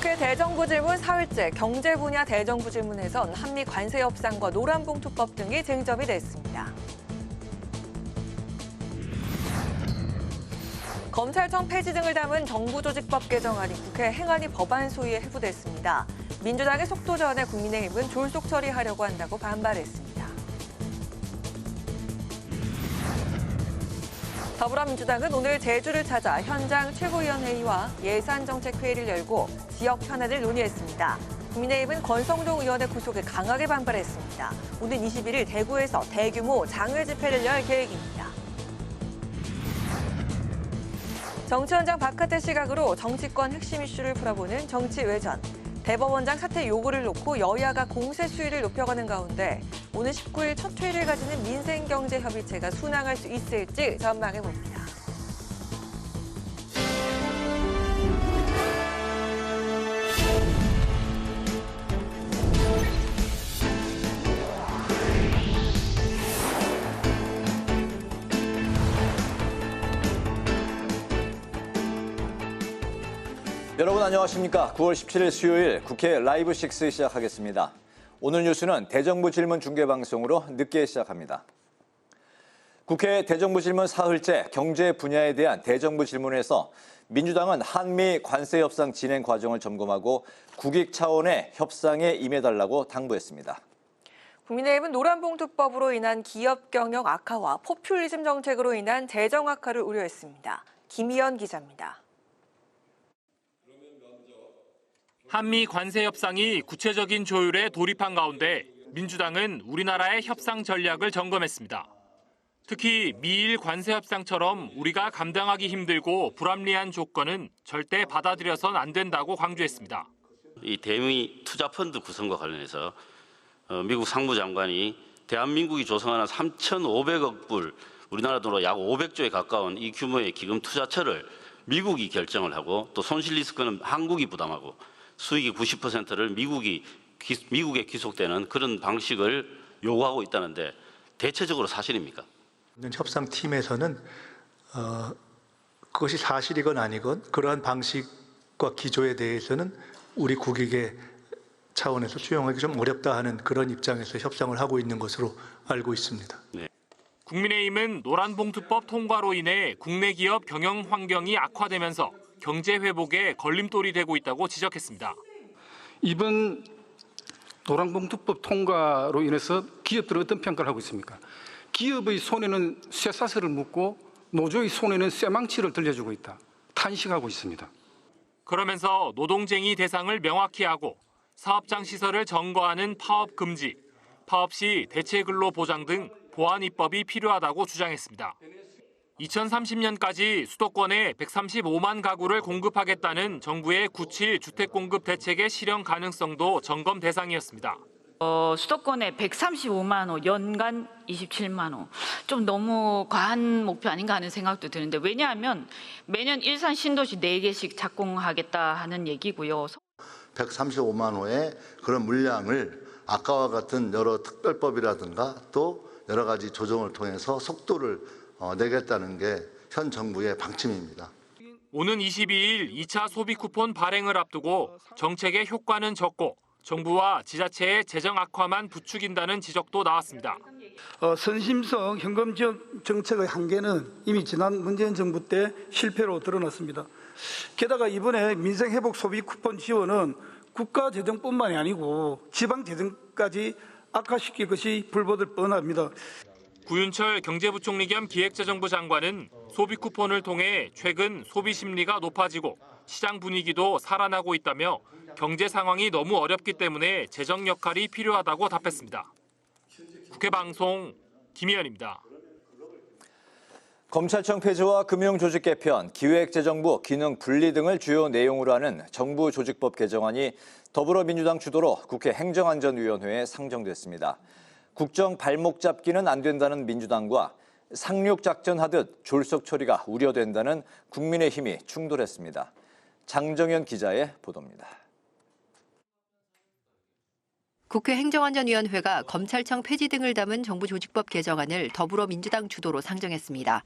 국회 대정부 질문 사흘째 경제 분야 대정부 질문에선 한미 관세 협상과 노란봉투법 등이 쟁점이 됐습니다. 검찰청 폐지 등을 담은 정부조직법 개정안이 국회 행안위 법안 소위에 회부됐습니다. 민주당의 속도 전에 국민의힘은 졸속 처리하려고 한다고 반발했습니다. 더불어민주당은 오늘 제주를 찾아 현장 최고위원회의와 예산정책회의를 열고 지역 현안을 논의했습니다. 국민의힘은 권성동 의원의 구속에 강하게 반발했습니다. 오는 21일 대구에서 대규모 장외 집회를 열 계획입니다. 정치 현장 바깥의 시각으로 정치권 핵심 이슈를 풀어보는 정치외전. 대법원장 사퇴 요구를 놓고 여야가 공세 수위를 높여가는 가운데 오는 19일 첫 회의를 가지는 민생경제협의체가 순항할 수 있을지 전망해봅니다. 여러분 안녕하십니까? 9월 17일 수요일 국회 라이브 6 시작하겠습니다. 오늘 뉴스는 대정부 질문 중계방송으로 늦게 시작합니다. 국회 대정부 질문 사흘째 경제 분야에 대한 대정부 질문에서 민주당은 한미 관세 협상 진행 과정을 점검하고 국익 차원의 협상에 임해달라고 당부했습니다. 국민의힘은 노란봉투법으로 인한 기업 경영 악화와 포퓰리즘 정책으로 인한 재정 악화를 우려했습니다. 김희연 기자입니다. 한미 관세 협상이 구체적인 조율에 돌입한 가운데 민주당은 우리나라의 협상 전략을 점검했습니다. 특히 미일 관세 협상처럼 우리가 감당하기 힘들고 불합리한 조건은 절대 받아들여선 안 된다고 강조했습니다. 이 대미 투자펀드 구성과 관련해서 미국 상무장관이 대한민국이 조성하는 3,500억 불, 우리나라 돈으로 약 500조에 가까운 이 규모의 기금 투자처를 미국이 결정을 하고 또 손실 리스크는 한국이 부담하고 수익의 90%를 미국에 귀속되는 그런 방식을 요구하고 있다는데 대체적으로 사실입니까? 협상팀에서는 그것이 사실이건 아니건 그러한 방식과 기조에 대해서는 우리 국익의 차원에서 수용하기 좀 어렵다 하는 그런 입장에서 협상을 하고 있는 것으로 알고 있습니다. 네. 국민의힘은 노란봉투법 통과로 인해 국내 기업 경영 환경이 악화되면서 경제 회복에 걸림돌이 되고 있다고 지적했습니다. 이번 노란봉투법 통과로 인해서 기업들은 어떤 평가를 하고 있습니까? 기업의 손에는 쇠사슬을 묶고 노조의 손에는 쇠망치를 들려주고 있다. 탄식하고 있습니다. 그러면서 노동쟁의 대상을 명확히 하고 사업장 시설을 점거하는 파업 금지, 파업 시 대체 근로 보장 등 보완 입법이 필요하다고 주장했습니다. 2030년까지 수도권에 135만 가구를 공급하겠다는 정부의 9.7 주택 공급 대책의 실현 가능성도 점검 대상이었습니다. 수도권에 135만 호, 연간 27만 호. 좀 너무 과한 목표 아닌가 하는 생각도 드는데 왜냐하면 매년 일산 신도시 4개씩 착공하겠다 하는 얘기고요. 135만 호의 그런 물량을 아까와 같은 여러 특별법이라든가 또 여러 가지 조정을 통해서 속도를 내겠다는 게 현 정부의 방침입니다. 오는 22일 2차 소비 쿠폰 발행을 앞두고 정책의 효과는 적고 정부와 지자체의 재정 악화만 부추긴다는 지적도 나왔습니다. 선심성 현금 지원 정책의 한계는 이미 지난 문재인 정부 때 실패로 드러났습니다. 게다가 이번에 민생회복 소비 쿠폰 지원은 국가 재정뿐만이 아니고 지방 재정까지 악화시킬 것이 불보듯 뻔합니다. 구윤철 경제부총리 겸 기획재정부 장관은 소비 쿠폰을 통해 최근 소비 심리가 높아지고 시장 분위기도 살아나고 있다며 경제 상황이 너무 어렵기 때문에 재정 역할이 필요하다고 답했습니다. 국회 방송 김희연입니다. 검찰청 폐지와 금융조직 개편, 기획재정부 기능 분리 등을 주요 내용으로 하는 정부 조직법 개정안이 더불어민주당 주도로 국회 행정안전위원회에 상정됐습니다. 국정 발목 잡기는 안 된다는 민주당과 상륙작전 하듯 졸속 처리가 우려된다는 국민의힘이 충돌했습니다. 장정현 기자의 보도입니다. 국회 행정안전위원회가 검찰청 폐지 등을 담은 정부 조직법 개정안을 더불어민주당 주도로 상정했습니다.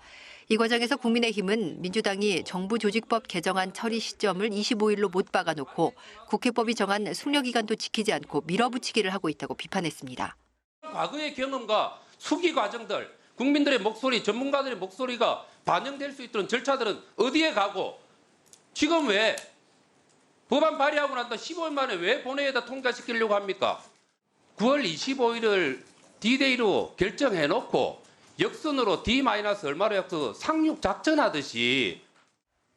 이 과정에서 국민의힘은 민주당이 정부 조직법 개정안 처리 시점을 25일로 못 박아놓고 국회법이 정한 숙려기간도 지키지 않고 밀어붙이기를 하고 있다고 비판했습니다. 과거의 경험과 수기 과정들, 국민들의 목소리, 전문가들의 목소리가 반영될 수 있도록 절차들은 어디에 가고 지금 왜 법안 발의하고 난 다음 15일 만에 왜 본회의에다 통과시키려고 합니까? 9월 25일을 D-Day로 결정해놓고 역선으로 D-얼마로 해서 상륙 작전하듯이.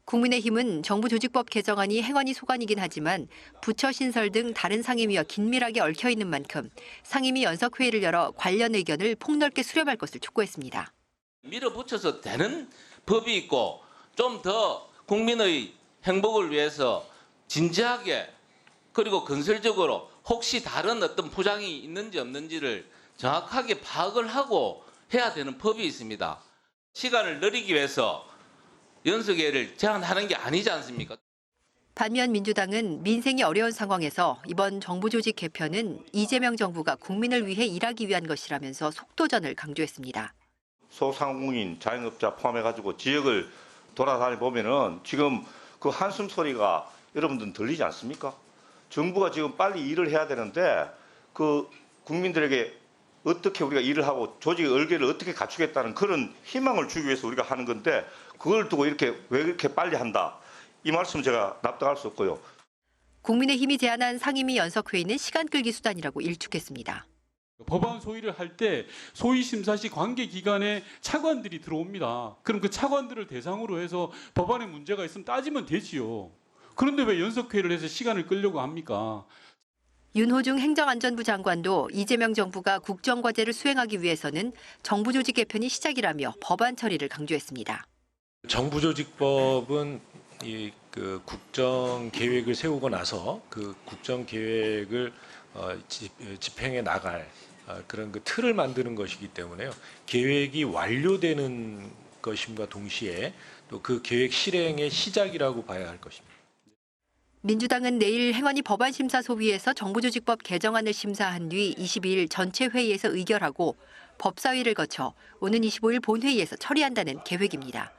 국민의힘은 정부 조직법 개정안이 행안위 소관이긴 하지만 부처 신설 등 다른 상임위와 긴밀하게 얽혀 있는 만큼 상임위 연석회의를 열어 관련 의견을 폭넓게 수렴할 것을 촉구했습니다. 밀어붙여서 되는 법이 있고 좀 더 국민의 행복을 위해서 진지하게 그리고 건설적으로 혹시 다른 어떤 포장이 있는지 없는지를 정확하게 파악을 하고 해야 되는 법이 있습니다. 시간을 늘리기 위해서 연석회의를 제한하는 게 아니지 않습니까? 반면 민주당은 민생이 어려운 상황에서 이번 정부 조직 개편은 이재명 정부가 국민을 위해 일하기 위한 것이라면서 속도전을 강조했습니다. 소상공인, 자영업자 포함해가지고 지역을 돌아다니 보면은 지금 그 한숨 소리가 여러분들은 들리지 않습니까? 정부가 지금 빨리 일을 해야 되는데 그 국민들에게 어떻게 우리가 일을 하고 조직의 얼개를 어떻게 갖추겠다는 그런 희망을 주기 위해서 우리가 하는 건데 그걸 두고 이렇게 왜 이렇게 빨리 한다. 이 말씀은 제가 납득할 수 없고요. 국민의힘이 제안한 상임위 연석회의는 시간 끌기 수단이라고 일축했습니다. 법안 소위를 할 때 소위 심사 시 관계 기관에 차관들이 들어옵니다. 그럼 그 차관들을 대상으로 해서 법안에 문제가 있으면 따지면 되지요. 그런데 왜 연석회의를 해서 시간을 끌려고 합니까? 윤호중 행정안전부 장관도 이재명 정부가 국정과제를 수행하기 위해서는 정부 조직 개편이 시작이라며 법안 처리를 강조했습니다. 정부 조직법은 그 국정 계획을 세우고 나서 그 국정 계획을 집행해 나갈 그런 그 틀을 만드는 것이기 때문에요. 계획이 완료되는 것임과 동시에 또 그 계획 실행의 시작이라고 봐야 할 것입니다. 민주당은 내일 행안위 법안심사소위에서 정부조직법 개정안을 심사한 뒤 22일 전체 회의에서 의결하고 법사위를 거쳐 오는 25일 본회의에서 처리한다는 계획입니다.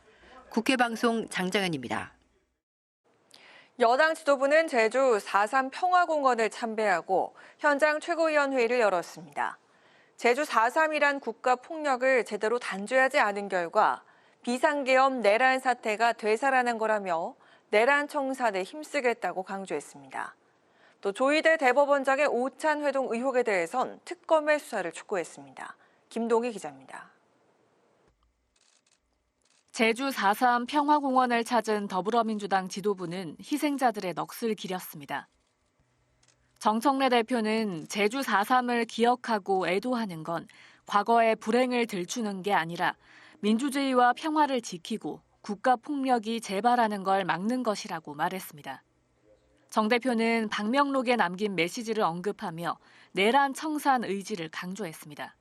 국회방송 장장현입니다. 여당 지도부는 제주 4.3 평화공원을 참배하고 현장 최고위원회의를 열었습니다. 제주 4.3이란 국가폭력을 제대로 단죄하지 않은 결과 비상계엄 내란 사태가 되살아난 거라며 내란 청산에 힘쓰겠다고 강조했습니다. 또 조희대 대법원장의 오찬 회동 의혹에 대해선 특검의 수사를 촉구했습니다. 김동희 기자입니다. 제주 4.3 평화공원을 찾은 더불어민주당 지도부는 희생자들의 넋을 기렸습니다. 정청래 대표는 제주 4.3을 기억하고 애도하는 건 과거의 불행을 들추는 게 아니라 민주주의와 평화를 지키고 국가 폭력이 재발하는 걸 막는 것이라고 말했습니다. 정 대표는 방명록에 남긴 메시지를 언급하며 내란 청산 의지를 강조했습니다.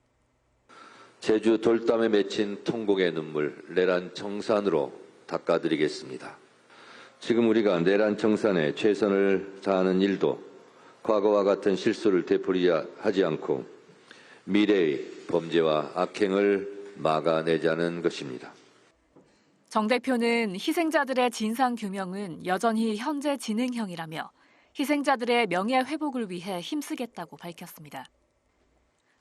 제주 돌담에 맺힌 통곡의 눈물, 내란 청산으로 닦아드리겠습니다. 지금 우리가 내란 청산에 최선을 다하는 일도 과거와 같은 실수를 되풀이하지 않고 미래의 범죄와 악행을 막아내자는 것입니다. 정 대표는 희생자들의 진상규명은 여전히 현재 진행형이라며 희생자들의 명예회복을 위해 힘쓰겠다고 밝혔습니다.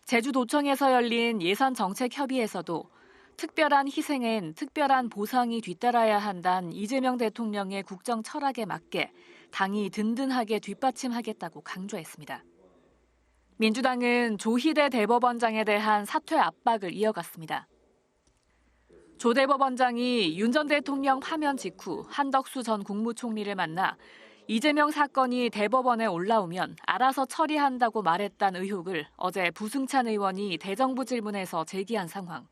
제주도청에서 열린 예산정책협의에서도 특별한 희생엔 특별한 보상이 뒤따라야 한다는 이재명 대통령의 국정 철학에 맞게 당이 든든하게 뒷받침하겠다고 강조했습니다. 민주당은 조희대 대법원장에 대한 사퇴 압박을 이어갔습니다. 조 대법원장이 윤 전 대통령 파면 직후 한덕수 전 국무총리를 만나 이재명 사건이 대법원에 올라오면 알아서 처리한다고 말했다는 의혹을 어제 부승찬 의원이 대정부 질문에서 제기한 상황.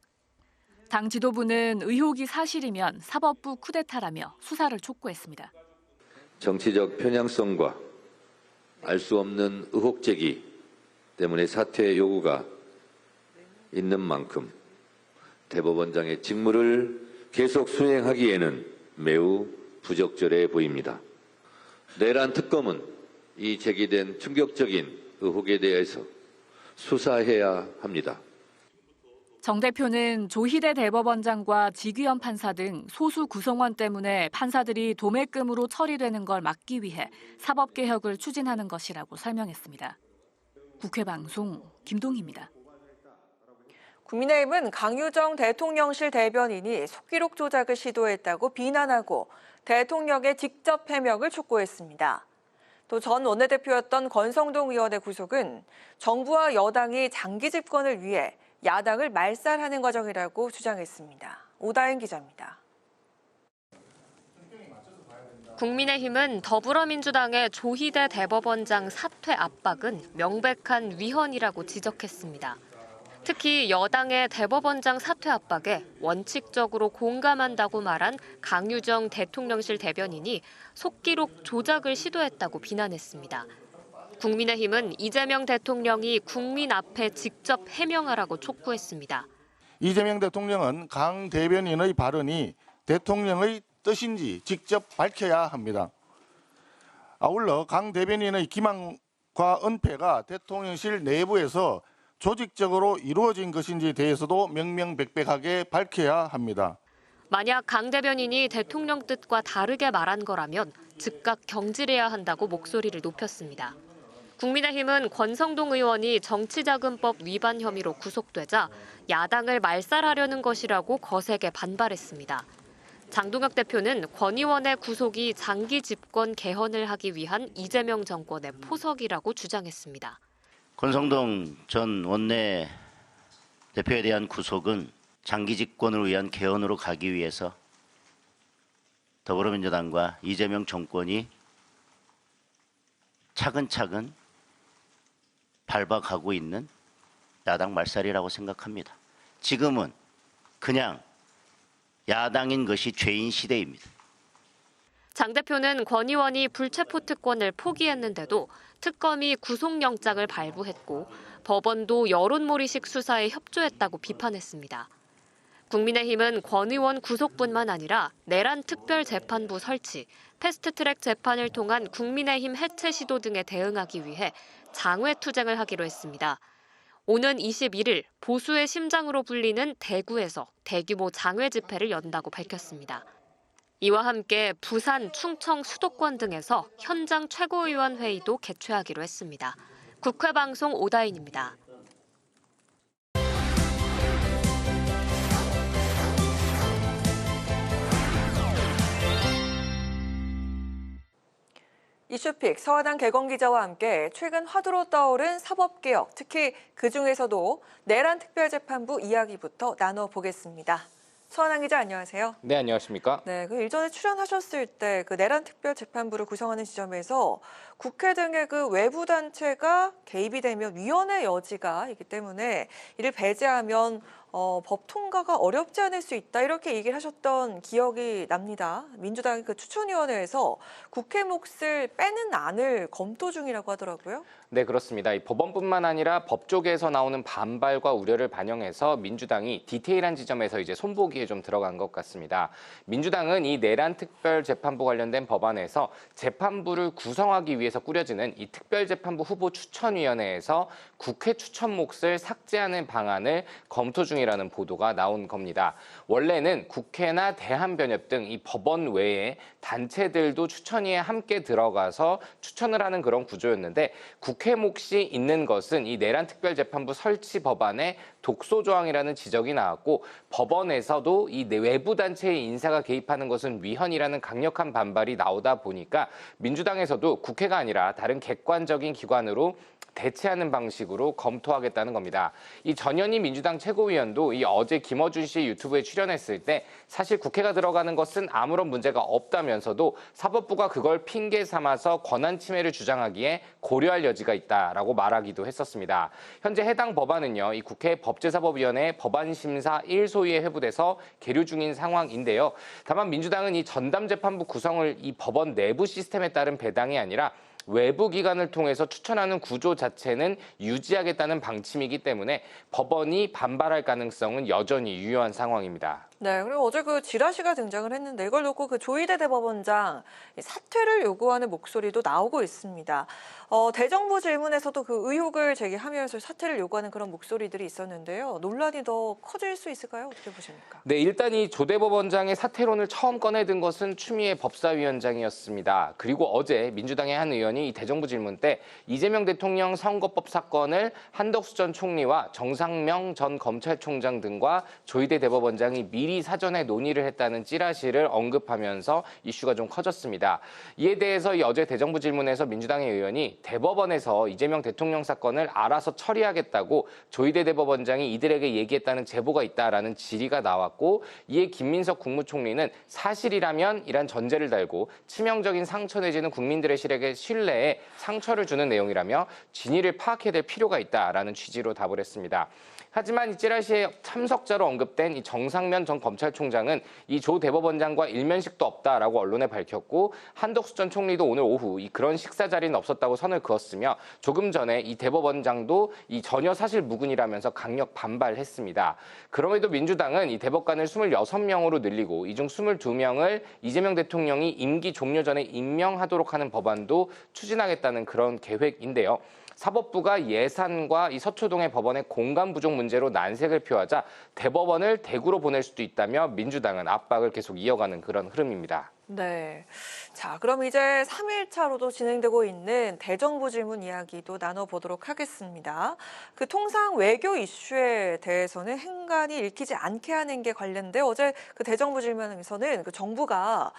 당 지도부는 의혹이 사실이면 사법부 쿠데타라며 수사를 촉구했습니다. 정치적 편향성과 알 수 없는 의혹 제기 때문에 사퇴 요구가 있는 만큼 대법원장의 직무를 계속 수행하기에는 매우 부적절해 보입니다. 내란 특검은 이 제기된 충격적인 의혹에 대해서 수사해야 합니다. 정 대표는 조희대 대법원장과 지규현 판사 등 소수 구성원 때문에 판사들이 도매금으로 처리되는 걸 막기 위해 사법개혁을 추진하는 것이라고 설명했습니다. 국회 방송 김동희입니다. 국민의힘은 강유정 대통령실 대변인이 속기록 조작을 시도했다고 비난하고 대통령의 직접 해명을 촉구했습니다. 또 전 원내대표였던 권성동 의원의 구속은 정부와 여당이 장기 집권을 위해 야당을 말살하는 과정이라고 주장했습니다. 오다인 기자입니다. 국민의힘은 더불어민주당의 조희대 대법원장 사퇴 압박은 명백한 위헌이라고 지적했습니다. 특히 여당의 대법원장 사퇴 압박에 원칙적으로 공감한다고 말한 강유정 대통령실 대변인이 속기록 조작을 시도했다고 비난했습니다. 국민의힘은 이재명 대통령이 국민 앞에 직접 해명하라고 촉구했습니다. 이재명 대통령은 강 대변인의 발언이 대통령의 뜻인지 직접 밝혀야 합니다. 아울러 강 대변인의 기망과 은폐가 대통령실 내부에서 조직적으로 이루어진 것인지에 대해서도 명명백백하게 밝혀야 합니다. 만약 강 대변인이 대통령 뜻과 다르게 말한 거라면 즉각 경질해야 한다고 목소리를 높였습니다. 국민의힘은 권성동 의원이 정치자금법 위반 혐의로 구속되자 야당을 말살하려는 것이라고 거세게 반발했습니다. 장동혁 대표는 권 의원의 구속이 장기 집권 개헌을 하기 위한 이재명 정권의 포석이라고 주장했습니다. 권성동 전 원내 대표에 대한 구속은 장기 집권을 위한 개헌으로 가기 위해서 더불어민주당과 이재명 정권이 차근차근 밟아가고 있는 야당 말살이라고 생각합니다. 지금은 그냥 야당인 것이 죄인 시대입니다. 장 대표는 권 의원이 불체포 특권을 포기했는데도 특검이 구속영장을 발부했고 법원도 여론몰이식 수사에 협조했다고 비판했습니다. 국민의힘은 권 의원 구속뿐만 아니라 내란 특별재판부 설치, 패스트트랙 재판을 통한 국민의힘 해체 시도 등에 대응하기 위해 장외 투쟁을 하기로 했습니다. 오는 21일 보수의 심장으로 불리는 대구에서 대규모 장외 집회를 연다고 밝혔습니다. 이와 함께 부산, 충청, 수도권 등에서 현장 최고위원 회의도 개최하기로 했습니다. 국회 방송 오다인입니다. 이슈픽 서하당 개건 기자와 함께 최근 화두로 떠오른 사법개혁, 특히 그중에서도 내란 특별재판부 이야기부터 나눠보겠습니다. 서하당 기자 안녕하세요. 네, 안녕하십니까? 네, 그 일전에 출연하셨을 때 그 내란 특별재판부를 구성하는 지점에서 국회 등의 그 외부 단체가 개입이 되면 위헌의 여지가 있기 때문에 이를 배제하면 법 통과가 어렵지 않을 수 있다 이렇게 얘기를 하셨던 기억이 납니다. 민주당이 그 추천위원회에서 국회 몫을 빼는 안을 검토 중이라고 하더라고요. 네, 그렇습니다. 이 법원뿐만 아니라 법 쪽에서 나오는 반발과 우려를 반영해서 민주당이 디테일한 지점에서 이제 손보기에 좀 들어간 것 같습니다. 민주당은 이 내란 특별재판부 관련된 법안에서 재판부를 구성하기 위해서 꾸려지는 이 특별재판부 후보 추천위원회에서 국회 추천 몫을 삭제하는 방안을 검토 중이라는 보도가 나온 겁니다. 원래는 국회나 대한변협 등 이 법원 외에 단체들도 추천위에 함께 들어가서 추천을 하는 그런 구조였는데 국회 몫이 있는 것은 이 내란 특별재판부 설치 법안에 독소 조항이라는 지적이 나왔고 법원에서도 이 외부 단체의 인사가 개입하는 것은 위헌이라는 강력한 반발이 나오다 보니까 민주당에서도 국회가 아니라 다른 객관적인 기관으로 대체하는 방식으로 검토하겠다는 겁니다. 이 전현희 민주당 최고위원도 이 어제 김어준 씨 유튜브에 출연했을 때 사실 국회가 들어가는 것은 아무런 문제가 없다면서도 사법부가 그걸 핑계 삼아서 권한 침해를 주장하기에 고려할 여지가 있다라고 말하기도 했었습니다. 현재 해당 법안은요, 이 국회 법제사법위원회 법안심사 1소위에 회부돼서 계류 중인 상황인데요. 다만 민주당은 이 전담재판부 구성을 이 법원 내부 시스템에 따른 배당이 아니라 외부 기관을 통해서 추천하는 구조 자체는 유지하겠다는 방침이기 때문에 법원이 반발할 가능성은 여전히 유효한 상황입니다. 네, 그리고 어제 그 지라시가 등장을 했는데 이걸 놓고 그 조희대 대법원장 사퇴를 요구하는 목소리도 나오고 있습니다. 대정부 질문에서도 그 의혹을 제기하면서 사퇴를 요구하는 그런 목소리들이 있었는데요. 논란이 더 커질 수 있을까요? 어떻게 보십니까? 네, 일단 이 조 대법원장의 사퇴론을 처음 꺼내든 것은 추미애 법사위원장이었습니다. 그리고 어제 민주당의 한 의원이 이 대정부 질문 때 이재명 대통령 선거법 사건을 한덕수 전 총리와 정상명 전 검찰총장 등과 조희대 대법원장이 미리 사전에 논의를 했다는 찌라시를 언급하면서 이슈가 좀 커졌습니다. 이에 대해서 이 어제 대정부 질문에서 민주당의 의원이 대법원에서 이재명 대통령 사건을 알아서 처리하겠다고 조희대 대법원장이 이들에게 얘기했다는 제보가 있다라는 질의가 나왔고, 이에 김민석 국무총리는 사실이라면 이란 전제를 달고 치명적인 상처 내지는 국민들의 신뢰에 상처를 주는 내용이라며 진위를 파악해야 될 필요가 있다라는 취지로 답을 했습니다. 하지만 이 찌라시에 참석자로 언급된 이 정상면 전 검찰총장은 이 조 대법원장과 일면식도 없다라고 언론에 밝혔고, 한덕수 전 총리도 오늘 오후 그런 식사 자리는 없었다고 선을 그었으며, 조금 전에 이 대법원장도 이 전혀 사실 무근이라면서 강력 반발했습니다. 그럼에도 민주당은 이 대법관을 26명으로 늘리고 이 중 22명을 이재명 대통령이 임기 종료 전에 임명하도록 하는 법안도 추진하겠다는 그런 계획인데요. 사법부가 예산과 이 서초동의 법원의 공간 부족 문제로 난색을 표하자 대법원을 대구로 보낼 수도 있다며 민주당은 압박을 계속 이어가는 그런 흐름입니다. 네. 자, 그럼 이제 3일차로도 진행되고 있는 대정부 질문 이야기도 나눠보도록 하겠습니다. 그 통상 외교 이슈에 대해서는 행간이 읽히지 않게 하는 게 관련돼 어제 그 대정부 질문에서는 그 정부가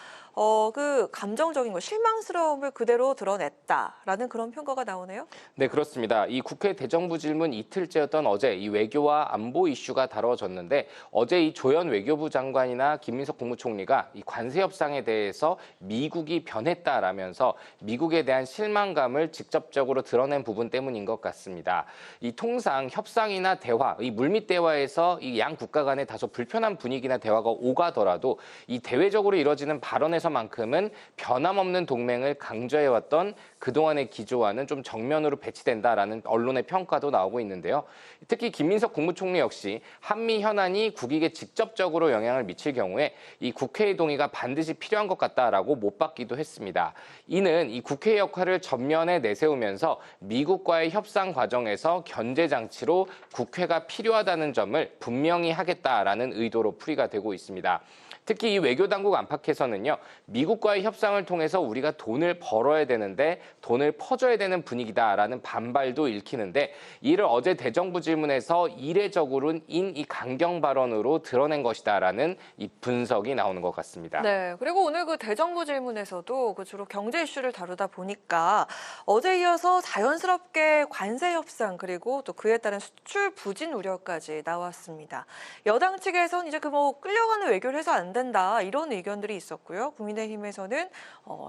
그 감정적인 거, 실망스러움을 그대로 드러냈다라는 그런 평가가 나오네요. 네, 그렇습니다. 이 국회 대정부 질문 이틀째였던 어제 이 외교와 안보 이슈가 다뤄졌는데, 어제 이 조현 외교부 장관이나 김민석 국무총리가 이 관세 협상에 대해서 미국이 변했다라면서 미국에 대한 실망감을 직접적으로 드러낸 부분 때문인 것 같습니다. 이 통상 협상이나 대화, 이 물밑 대화에서 이 양 국가 간에 다소 불편한 분위기나 대화가 오가더라도 이 대외적으로 이뤄지는 발언에서만큼은 변함없는 동맹을 강조해왔던 그동안의 기조와는 좀 정면으로 배치된다라는 언론의 평가도 나오고 있는데요. 특히 김민석 국무총리 역시 한미 현안이 국익에 직접적으로 영향을 미칠 경우에 이 국회의 동의가 반드시 필요한 것 같다라고 못 받기도 했습니다. 이는 이 국회의 역할을 전면에 내세우면서 미국과의 협상 과정에서 견제 장치로 국회가 필요하다는 점을 분명히 하겠다라는 의도로 풀이가 되고 있습니다. 특히 이 외교당국 안팎에서는요, 미국과의 협상을 통해서 우리가 돈을 벌어야 되는데 돈을 퍼줘야 되는 분위기다라는 반발도 읽히는데, 이를 어제 대정부 질문에서 이례적으로인 이 강경 발언으로 드러낸 것이다라는 이 분석이 나오는 것 같습니다. 네, 그리고 오늘 그 대정부 질문에서도 그 주로 경제 이슈를 다루다 보니까 어제 이어서 자연스럽게 관세 협상 그리고 또 그에 따른 수출 부진 우려까지 나왔습니다. 여당 측에서는 이제 그 뭐 끌려가는 외교를 해서 안 된다 이런 의견들이 있었고요. 국민의힘에서는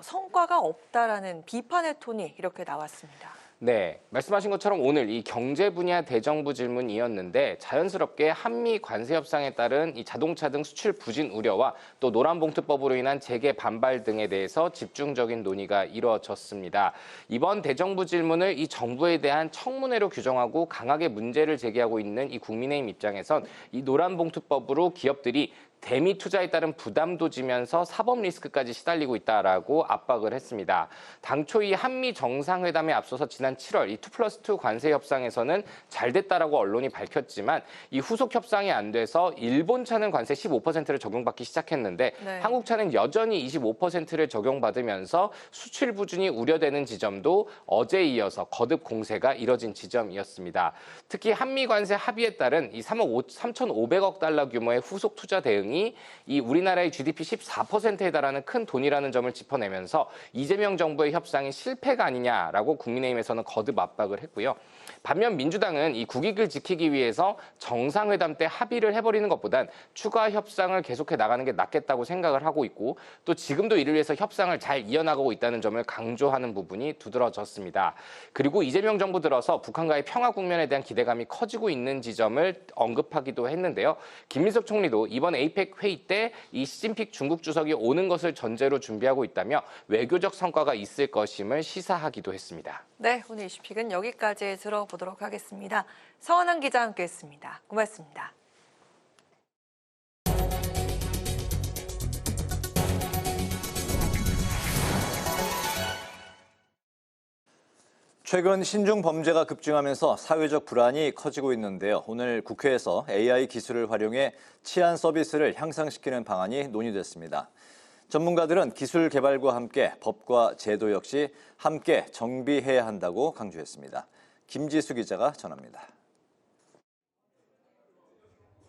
성과가 없다라는 비판의 톤이 이렇게 나왔습니다. 네, 말씀하신 것처럼 오늘 이 경제 분야 대정부 질문이었는데, 자연스럽게 한미 관세 협상에 따른 이 자동차 등 수출 부진 우려와 또 노란봉투법으로 인한 재계 반발 등에 대해서 집중적인 논의가 이루어졌습니다. 이번 대정부 질문을 이 정부에 대한 청문회로 규정하고 강하게 문제를 제기하고 있는 이 국민의힘 입장에선 이 노란봉투법으로 기업들이 대미 투자에 따른 부담도 지면서 사법 리스크까지 시달리고 있다라고 압박을 했습니다. 당초 이 한미 정상회담에 앞서서 지난 7월 이 2+2 관세 협상에서는 잘 됐다라고 언론이 밝혔지만, 이 후속 협상이 안 돼서 일본 차는 관세 15%를 적용받기 시작했는데 네. 한국 차는 여전히 25%를 적용받으면서 수출 부진이 우려되는 지점도 어제에 이어서 거듭 공세가 이뤄진 지점이었습니다. 특히 한미 관세 합의에 따른 이 3,500억 달러 규모의 후속 투자 대응이 이 우리나라의 GDP 14%에 달하는 큰 돈이라는 점을 짚어내면서 이재명 정부의 협상이 실패가 아니냐라고 국민의힘에서는 거듭 압박을 했고요. 반면 민주당은 이 국익을 지키기 위해서 정상회담 때 합의를 해버리는 것보단 추가 협상을 계속해 나가는 게 낫겠다고 생각을 하고 있고, 또 지금도 이를 위해서 협상을 잘 이어나가고 있다는 점을 강조하는 부분이 두드러졌습니다. 그리고 이재명 정부 들어서 북한과의 평화 국면에 대한 기대감이 커지고 있는 지점을 언급하기도 했는데요. 김민석 총리도 이번 APEC 회의 때 이 시진핑 중국 주석이 오는 것을 전제로 준비하고 있다며 외교적 성과가 있을 것임을 시사하기도 했습니다. 네, 오늘 이슈픽은 여기까지 들어보도록 하겠습니다. 서원한 기자와 함께했습니다. 고맙습니다. 최근 신종 범죄가 급증하면서 사회적 불안이 커지고 있는데요. 오늘 국회에서 AI 기술을 활용해 치안 서비스를 향상시키는 방안이 논의됐습니다. 전문가들은 기술 개발과 함께 법과 제도 역시 함께 정비해야 한다고 강조했습니다. 김지수 기자가 전합니다.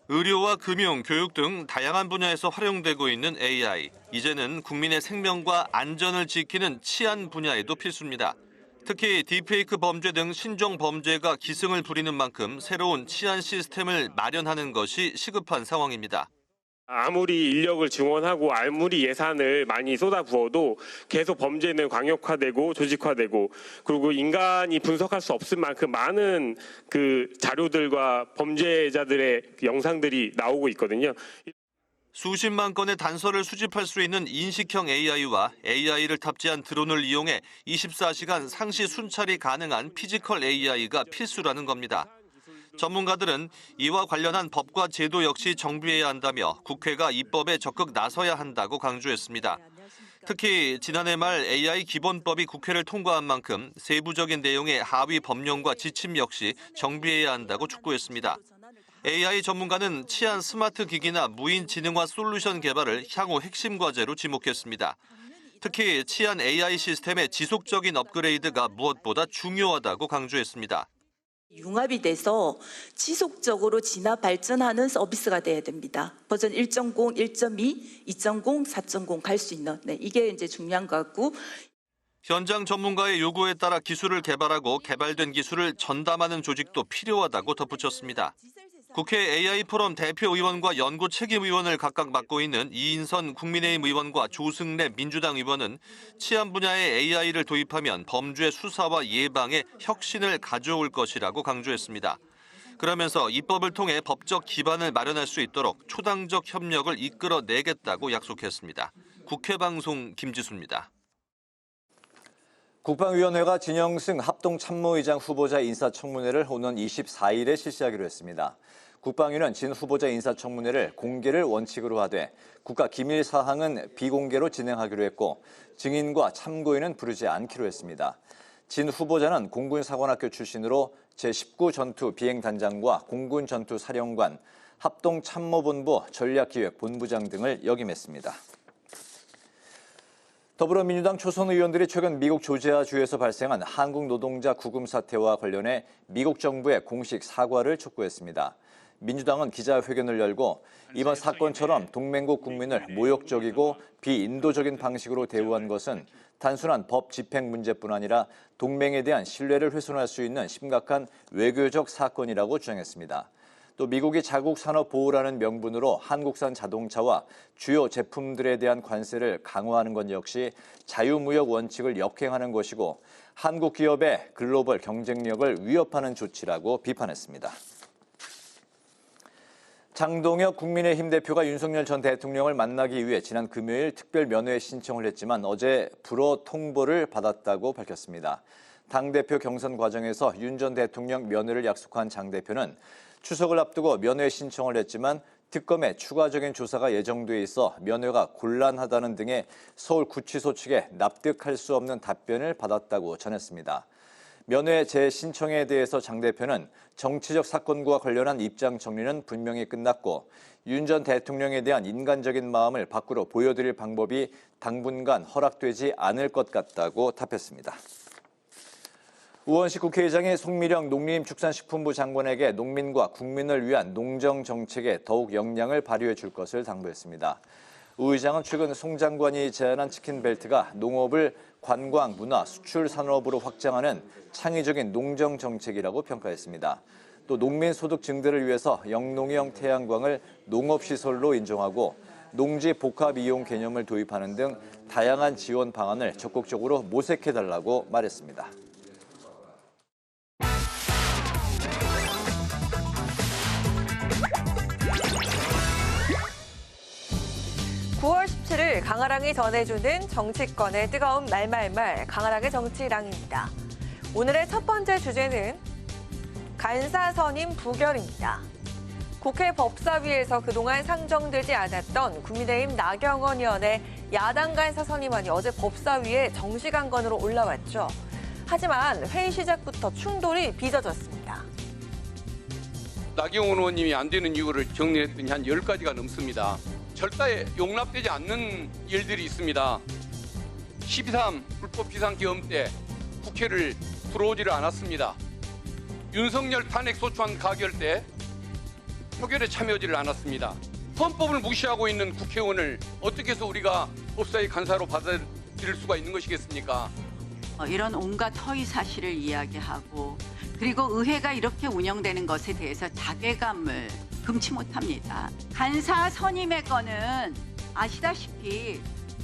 의료와 금융, 교육 등 다양한 분야에서 활용되고 있는 AI. 이제는 국민의 생명과 안전을 지키는 치안 분야에도 필수입니다. 특히 딥페이크 범죄 등 신종 범죄가 기승을 부리는 만큼 새로운 치안 시스템을 마련하는 것이 시급한 상황입니다. 아무리 인력을 증원하고 아무리 예산을 많이 쏟아부어도 계속 범죄는 광역화되고 조직화되고 그리고 인간이 분석할 수 없을 만큼 많은 그 자료들과 범죄자들의 영상들이 나오고 있거든요. 수십만 건의 단서를 수집할 수 있는 인식형 AI와 AI를 탑재한 드론을 이용해 24시간 상시 순찰이 가능한 피지컬 AI가 필수라는 겁니다. 전문가들은 이와 관련한 법과 제도 역시 정비해야 한다며 국회가 입법에 적극 나서야 한다고 강조했습니다. 특히 지난해 말 AI 기본법이 국회를 통과한 만큼 세부적인 내용의 하위 법령과 지침 역시 정비해야 한다고 촉구했습니다. AI 전문가는 치안 스마트 기기나 무인 지능화 솔루션 개발을 향후 핵심 과제로 지목했습니다. 특히 치안 AI 시스템의 지속적인 업그레이드가 무엇보다 중요하다고 강조했습니다. 융합이 돼서 지속적으로 진화 발전하는 서비스가 돼야 됩니다. 버전 1.0, 1.2, 2.0, 4.0 갈 수 있는 이게 이제 중요한 것 같고. 현장 전문가의 요구에 따라 기술을 개발하고 개발된 기술을 전담하는 조직도 필요하다고 덧붙였습니다. 국회 AI 포럼 대표의원과 연구 책임의원을 각각 맡고 있는 이인선 국민의힘 의원과 조승래 민주당 의원은 치안 분야에 AI를 도입하면 범죄 수사와 예방에 혁신을 가져올 것이라고 강조했습니다. 그러면서 입법을 통해 법적 기반을 마련할 수 있도록 초당적 협력을 이끌어내겠다고 약속했습니다. 국회방송 김지수입니다. 국방위원회가 진영승 합동참모의장 후보자 인사청문회를 오는 24일에 실시하기로 했습니다. 국방위는 진 후보자 인사청문회를 공개를 원칙으로 하되 국가기밀사항은 비공개로 진행하기로 했고 증인과 참고인은 부르지 않기로 했습니다. 진 후보자는 공군사관학교 출신으로 제19전투 비행단장과 공군전투사령관, 합동참모본부 전략기획본부장 등을 역임했습니다. 더불어민주당 초선 의원들이 최근 미국 조지아주에서 발생한 한국 노동자 구금 사태와 관련해 미국 정부에 공식 사과를 촉구했습니다. 민주당은 기자회견을 열고 이번 사건처럼 동맹국 국민을 모욕적이고 비인도적인 방식으로 대우한 것은 단순한 법 집행 문제뿐 아니라 동맹에 대한 신뢰를 훼손할 수 있는 심각한 외교적 사건이라고 주장했습니다. 또 미국이 자국 산업 보호라는 명분으로 한국산 자동차와 주요 제품들에 대한 관세를 강화하는 것 역시 자유무역 원칙을 역행하는 것이고 한국 기업의 글로벌 경쟁력을 위협하는 조치라고 비판했습니다. 장동혁 국민의힘 대표가 윤석열 전 대통령을 만나기 위해 지난 금요일 특별 면회 신청을 했지만 어제 불어 통보를 받았다고 밝혔습니다. 당대표 경선 과정에서 윤 전 대통령 면회를 약속한 장 대표는 추석을 앞두고 면회 신청을 했지만 특검의 추가적인 조사가 예정돼 있어 면회가 곤란하다는 등의 서울구치소 측에 납득할 수 없는 답변을 받았다고 전했습니다. 면회 재신청에 대해서 장 대표는 정치적 사건과 관련한 입장 정리는 분명히 끝났고 윤 전 대통령에 대한 인간적인 마음을 밖으로 보여드릴 방법이 당분간 허락되지 않을 것 같다고 답했습니다. 우원식 국회의장이 송미령 농림축산식품부 장관에게 농민과 국민을 위한 농정 정책에 더욱 역량을 발휘해 줄 것을 당부했습니다. 우 의장은 최근 송 장관이 제안한 치킨벨트가 농업을 관광, 문화, 수출 산업으로 확장하는 창의적인 농정 정책이라고 평가했습니다. 또 농민 소득 증대를 위해서 영농형 태양광을 농업시설로 인정하고 농지 복합 이용 개념을 도입하는 등 다양한 지원 방안을 적극적으로 모색해달라고 말했습니다. 9월 17일 강아랑이 전해주는 정치권의 뜨거운 말말말 강아랑의 정치랑입니다. 오늘의 첫 번째 주제는 간사선임 부결입니다. 국회 법사위에서 그동안 상정되지 않았던 국민의힘 나경원 의원의 야당 간사 선임안이 어제 법사위에 정식안건으로 올라왔죠. 하지만 회의 시작부터 충돌이 빚어졌습니다. 나경원 의원님이 안 되는 이유를 정리했더니 한 10가지가 넘습니다. 절대 용납되지 않는 일들이 있습니다. 12.3 불법 비상계엄 때 국회를 들어오지를 않았습니다. 윤석열 탄핵 소추안 가결 때 표결에 참여하지를 않았습니다. 헌법을 무시하고 있는 국회의원을 어떻게 해서 우리가 법사위 간사로 받아들일 수가 있는 것이겠습니까? 이런 온갖 허위 사실을 이야기하고 그리고 의회가 이렇게 운영되는 것에 대해서 자괴감을 금치 못합니다. 간사 선임의 건은 아시다시피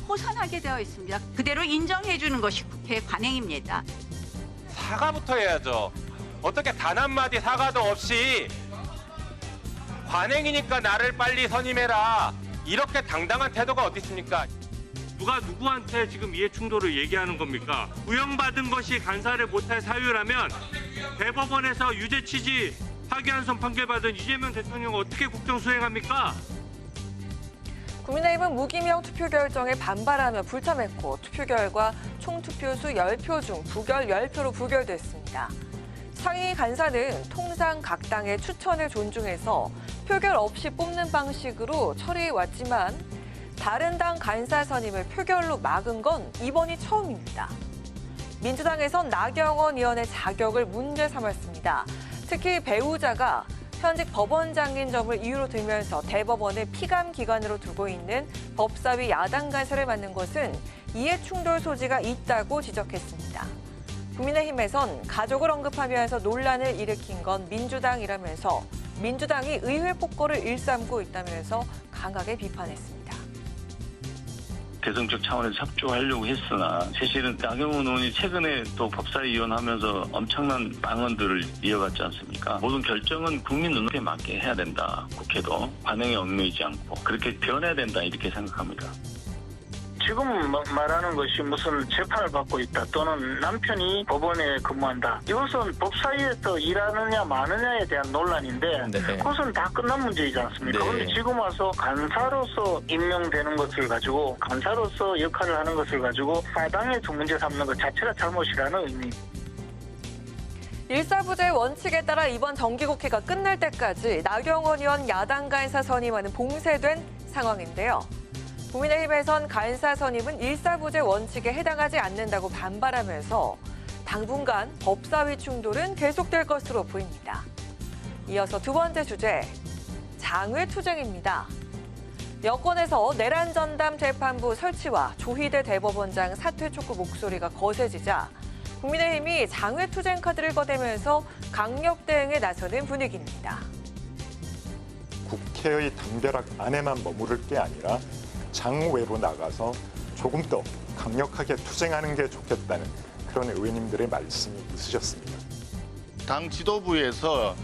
호선하게 되어 있습니다. 그대로 인정해 주는 것이 국회의 관행입니다. 사과부터 해야죠. 어떻게 단 한마디 사과도 없이 관행이니까 나를 빨리 선임해라. 이렇게 당당한 태도가 어디 있습니까? 누가 누구한테 지금 이해 충돌을 얘기하는 겁니까? 구형받은 것이 간사를 못할 사유라면 대법원에서 유죄 취지 파기환송 판결받은 이재명 대통령 어떻게 국정 수행합니까? 국민의힘은 무기명 투표 결정에 반발하며 불참했고 투표 결과 총 투표수 10표 중 부결 10표로 부결됐습니다. 상위 간사는 통상 각 당의 추천을 존중해서 표결 없이 뽑는 방식으로 처리해왔지만 다른 당 간사 선임을 표결로 막은 건 이번이 처음입니다. 민주당에선 나경원 의원의 자격을 문제 삼았습니다. 특히 배우자가 현직 법원장인 점을 이유로 들면서 대법원을 피감 기관으로 두고 있는 법사위 야당 간사를 맡는 것은 이해충돌 소지가 있다고 지적했습니다. 국민의힘에선 가족을 언급하면서 논란을 일으킨 건 민주당이라면서 민주당이 의회 폭거를 일삼고 있다면서 강하게 비판했습니다. 대승적 차원에서 협조하려고 했으나 사실은 나경원 의원이 최근에 또 법사위원 하면서 엄청난 방언들을 이어갔지 않습니까? 모든 결정은 국민 눈높이에 맞게 해야 된다. 국회도 관행에 얽매이지 않고 그렇게 변해야 된다 이렇게 생각합니다. 지금 말하는 것이 무슨 재판을 받고 있다 또는 남편이 법원에 근무한다. 이것은 법사위에서 일하느냐 마느냐에 대한 논란인데 그것은 다 끝난 문제이지 않습니까? 그런데 지금 와서 간사로서 임명되는 것을 가지고 간사로서 역할을 하는 것을 가지고 사당에서 문제 삼는 것 자체가 잘못이라는 의미. 일사부재의 원칙에 따라 이번 정기국회가 끝날 때까지 나경원 의원 야당 간사 선임안은 봉쇄된 상황인데요. 국민의힘에선 간사 선임은 일사부재 원칙에 해당하지 않는다고 반발하면서 당분간 법사위 충돌은 계속될 것으로 보입니다. 이어서 두 번째 주제, 장외투쟁입니다. 여권에서 내란 전담 재판부 설치와 조희대 대법원장 사퇴 촉구 목소리가 거세지자 국민의힘이 장외투쟁 카드를 꺼내면서 강력 대응에 나서는 분위기입니다. 국회의 담벼락 안에만 머무를 게 아니라 장외로 나가서 조금 더 강력하게 투쟁하는 게 좋겠다는 그런 의원님들의 말씀이 있으셨습니다. 당 지도부에서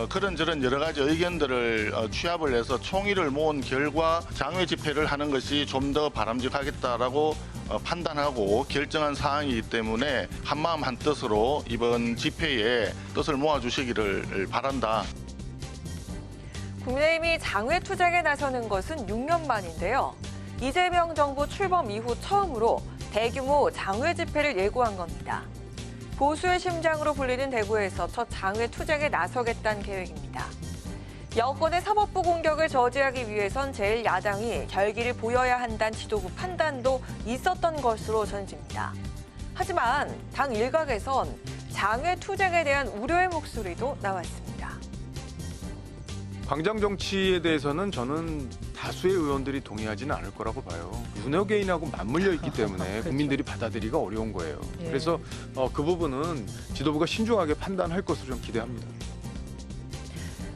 그런저런 여러 가지 의견들을 취합을 해서 총의를 모은 결과 장외 집회를 하는 것이 좀 더 바람직하겠다라고 판단하고 결정한 사항이기 때문에 한마음 한뜻으로 이번 집회에 뜻을 모아주시기를 바란다. 국민의힘이 장외투쟁에 나서는 것은 6년 만인데요. 이재명 정부 출범 이후 처음으로 대규모 장외 집회를 예고한 겁니다. 보수의 심장으로 불리는 대구에서 첫 장외투쟁에 나서겠다는 계획입니다. 여권의 사법부 공격을 저지하기 위해선 제1야당이 결기를 보여야 한다는 지도부 판단도 있었던 것으로 전해집니다. 하지만 당 일각에선 장외투쟁에 대한 우려의 목소리도 나왔습니다. 광장 정치에 대해서는 저는 다수의 의원들이 동의하지는 않을 거라고 봐요. 분여 개인하고 맞물려 있기 때문에 국민들이 받아들이기가 어려운 거예요. 그래서 그 부분은 지도부가 신중하게 판단할 것으로 좀 기대합니다.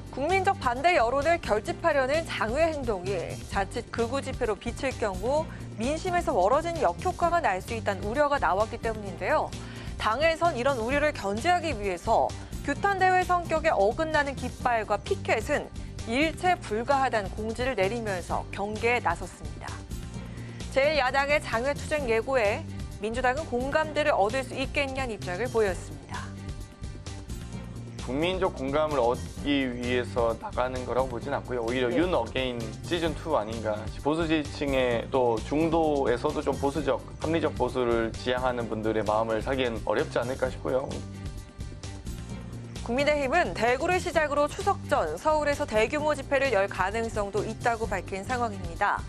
국민적 반대 여론을 결집하려는 장외 행동이 자칫 극우 집회로 비칠 경우 민심에서 멀어진 역효과가 날 수 있다는 우려가 나왔기 때문인데요. 당에선 이런 우려를 견제하기 위해서 규탄대회 성격에 어긋나는 깃발과 피켓은 일체 불가하다는 공지를 내리면서 경계에 나섰습니다. 제1야당의 장외투쟁 예고에 민주당은 공감대를 얻을 수 있겠냐는 입장을 보였습니다. 국민적 공감을 얻기 위해서 나가는 거라고 보진 않고요. 오히려 네. 윤 어게인 시즌2 아닌가. 보수 지지층의 또 중도에서도 좀 보수적, 합리적 보수를 지향하는 분들의 마음을 사기엔 어렵지 않을까 싶고요. 국민의힘은 대구를 시작으로 추석 전 서울에서 대규모 집회를 열 가능성도 있다고 밝힌 상황입니다.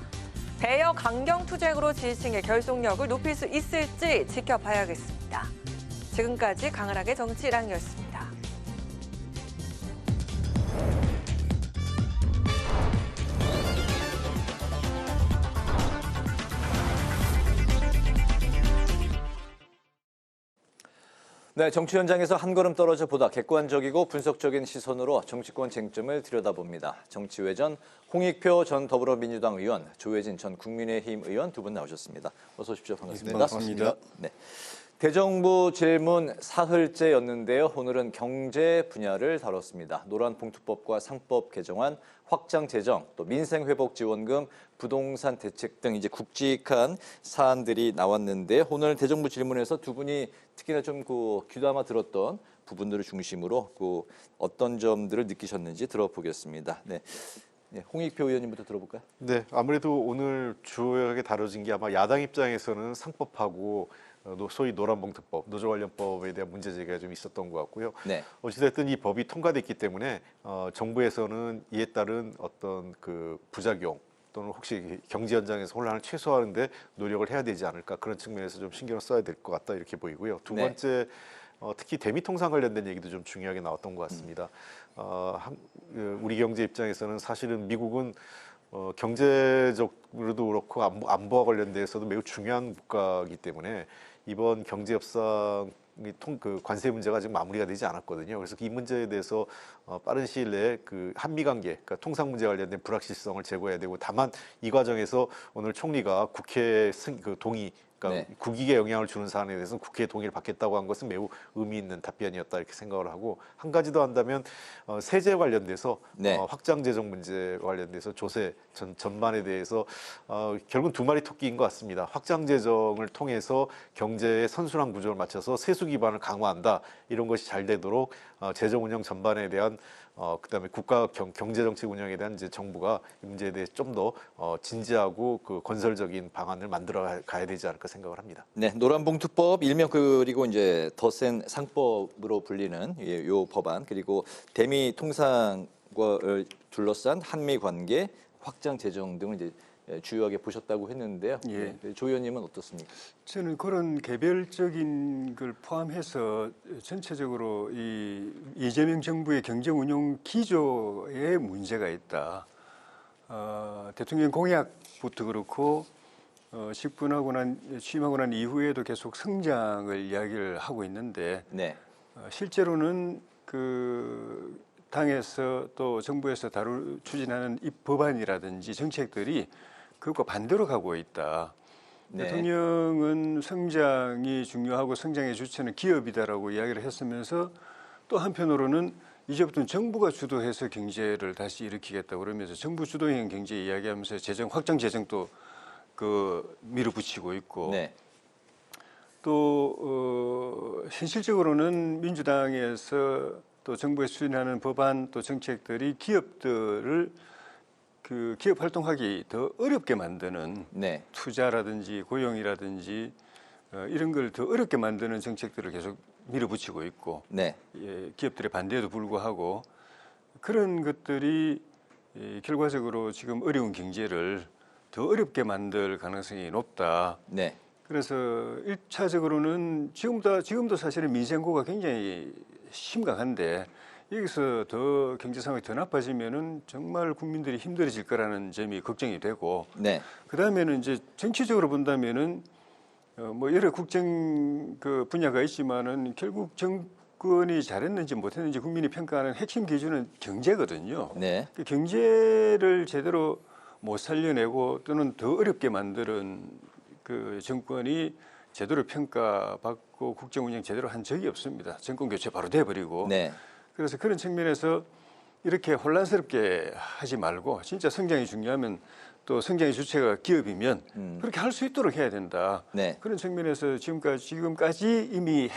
대여 강경 투쟁으로 지지층의 결속력을 높일 수 있을지 지켜봐야겠습니다. 지금까지 강은하의 정치랑이었습니다. 네, 정치 현장에서 한 걸음 떨어져 보다 객관적이고 분석적인 시선으로 정치권 쟁점을 들여다봅니다. 정치외전 홍익표 전 더불어민주당 의원, 조혜진 전 국민의힘 의원 두 분 나오셨습니다. 어서 오십시오. 반갑습니다. 네, 반갑습니다. 네. 대정부 질문 사흘째였는데요. 오늘은 경제 분야를 다뤘습니다. 노란봉투법과 상법 개정안, 확장 재정, 또 민생회복지원금, 부동산 대책 등 이제 굵직한 사안들이 나왔는데 오늘 대정부 질문에서 두 분이 특히나 좀 귀담아 들었던 부분들을 중심으로 어떤 점들을 느끼셨는지 들어보겠습니다. 네. 네, 홍익표 의원님부터 들어볼까요? 네, 아무래도 오늘 주요하게 다뤄진 게 아마 야당 입장에서는 상법하고 소위 노란봉투법, 노조 관련법에 대한 문제 제기가 좀 있었던 것 같고요. 네. 어찌됐든 이 법이 통과됐기 때문에 정부에서는 이에 따른 어떤 부작용 또는 혹시 경제 현장에서 혼란을 최소화하는데 노력을 해야 되지 않을까, 그런 측면에서 좀 신경을 써야 될 것 같다 이렇게 보이고요. 두 번째, 특히 대미통상 관련된 얘기도 좀 중요하게 나왔던 것 같습니다. 우리 경제 입장에서는 사실은 미국은 경제적으로도 그렇고 안보와 관련돼서도 매우 중요한 국가이기 때문에 이번 경제 협상이 관세 문제가 아직 마무리가 되지 않았거든요. 그래서 이 문제에 대해서 빠른 시일 내에 한미 관계, 그러니까 통상 문제 관련된 불확실성을 제거해야 되고, 다만 이 과정에서 오늘 총리가 국회 동의, 그러니까 국익에 영향을 주는 사안에 대해서는 국회의 동의를 받겠다고 한 것은 매우 의미 있는 답변이었다 이렇게 생각을 하고, 한 가지 더 한다면 세제 관련돼서 확장 재정 문제 관련돼서 조세 전반에 대해서 결국은 두 마리 토끼인 것 같습니다. 확장 재정을 통해서 경제의 선순환 구조를 맞춰서 세수 기반을 강화한다, 이런 것이 잘 되도록 재정 운영 전반에 대한 그다음에 국가 경제 정책 운영에 대한 이제 정부가 이 문제에 대해 좀 더 진지하고 건설적인 방안을 만들어 가야 되지 않을까 생각을 합니다. 네, 노란봉투법 일명 그리고 이제 더 센 상법으로 불리는 이 법안, 그리고 대미 통상을 둘러싼 한미 관계, 확장 재정 등을 이제 주요하게 보셨다고 했는데요. 예. 조 의원님은 어떻습니까? 저는 그런 개별적인 걸 포함해서 전체적으로 이재명 정부의 경제 운용 기조에 문제가 있다. 대통령 공약부터 그렇고 취임하고 난 이후에도 계속 성장을 이야기를 하고 있는데 실제로는 당에서 또 정부에서 추진하는 이 법안이라든지 정책들이 그것과 반대로 가고 있다. 대통령은 성장이 중요하고 성장의 주체는 기업이다라고 이야기를 했으면서 또 한편으로는 이제부터는 정부가 주도해서 경제를 다시 일으키겠다 그러면서 정부 주도형 경제 이야기하면서 확장 재정도 밀어붙이고 있고 또 현실적으로는 민주당에서 또 정부에 추진하는 법안 또 정책들이 기업들을 기업 활동하기 더 어렵게 만드는 투자라든지 고용이라든지 이런 걸 더 어렵게 만드는 정책들을 계속 밀어붙이고 있고 기업들의 반대에도 불구하고 그런 것들이 결과적으로 지금 어려운 경제를 더 어렵게 만들 가능성이 높다. 그래서 1차적으로는 지금도 사실은 민생고가 굉장히 심각한데 여기서 더 경제 상황이 더 나빠지면은 정말 국민들이 힘들어질 거라는 점이 걱정이 되고 그다음에는 이제 정치적으로 본다면은 여러 국정 분야가 있지만은 결국 정권이 잘했는지 못했는지 국민이 평가하는 핵심 기준은 경제거든요. 그 경제를 제대로 못 살려내고 또는 더 어렵게 만드는 정권이 제대로 평가받고 국정 운영 제대로 한 적이 없습니다. 정권 교체 바로 돼버리고. 그래서 그런 측면에서 이렇게 혼란스럽게 하지 말고 진짜 성장이 중요하면 또 성장의 주체가 기업이면 그렇게 할 수 있도록 해야 된다. 그런 측면에서 지금까지 이미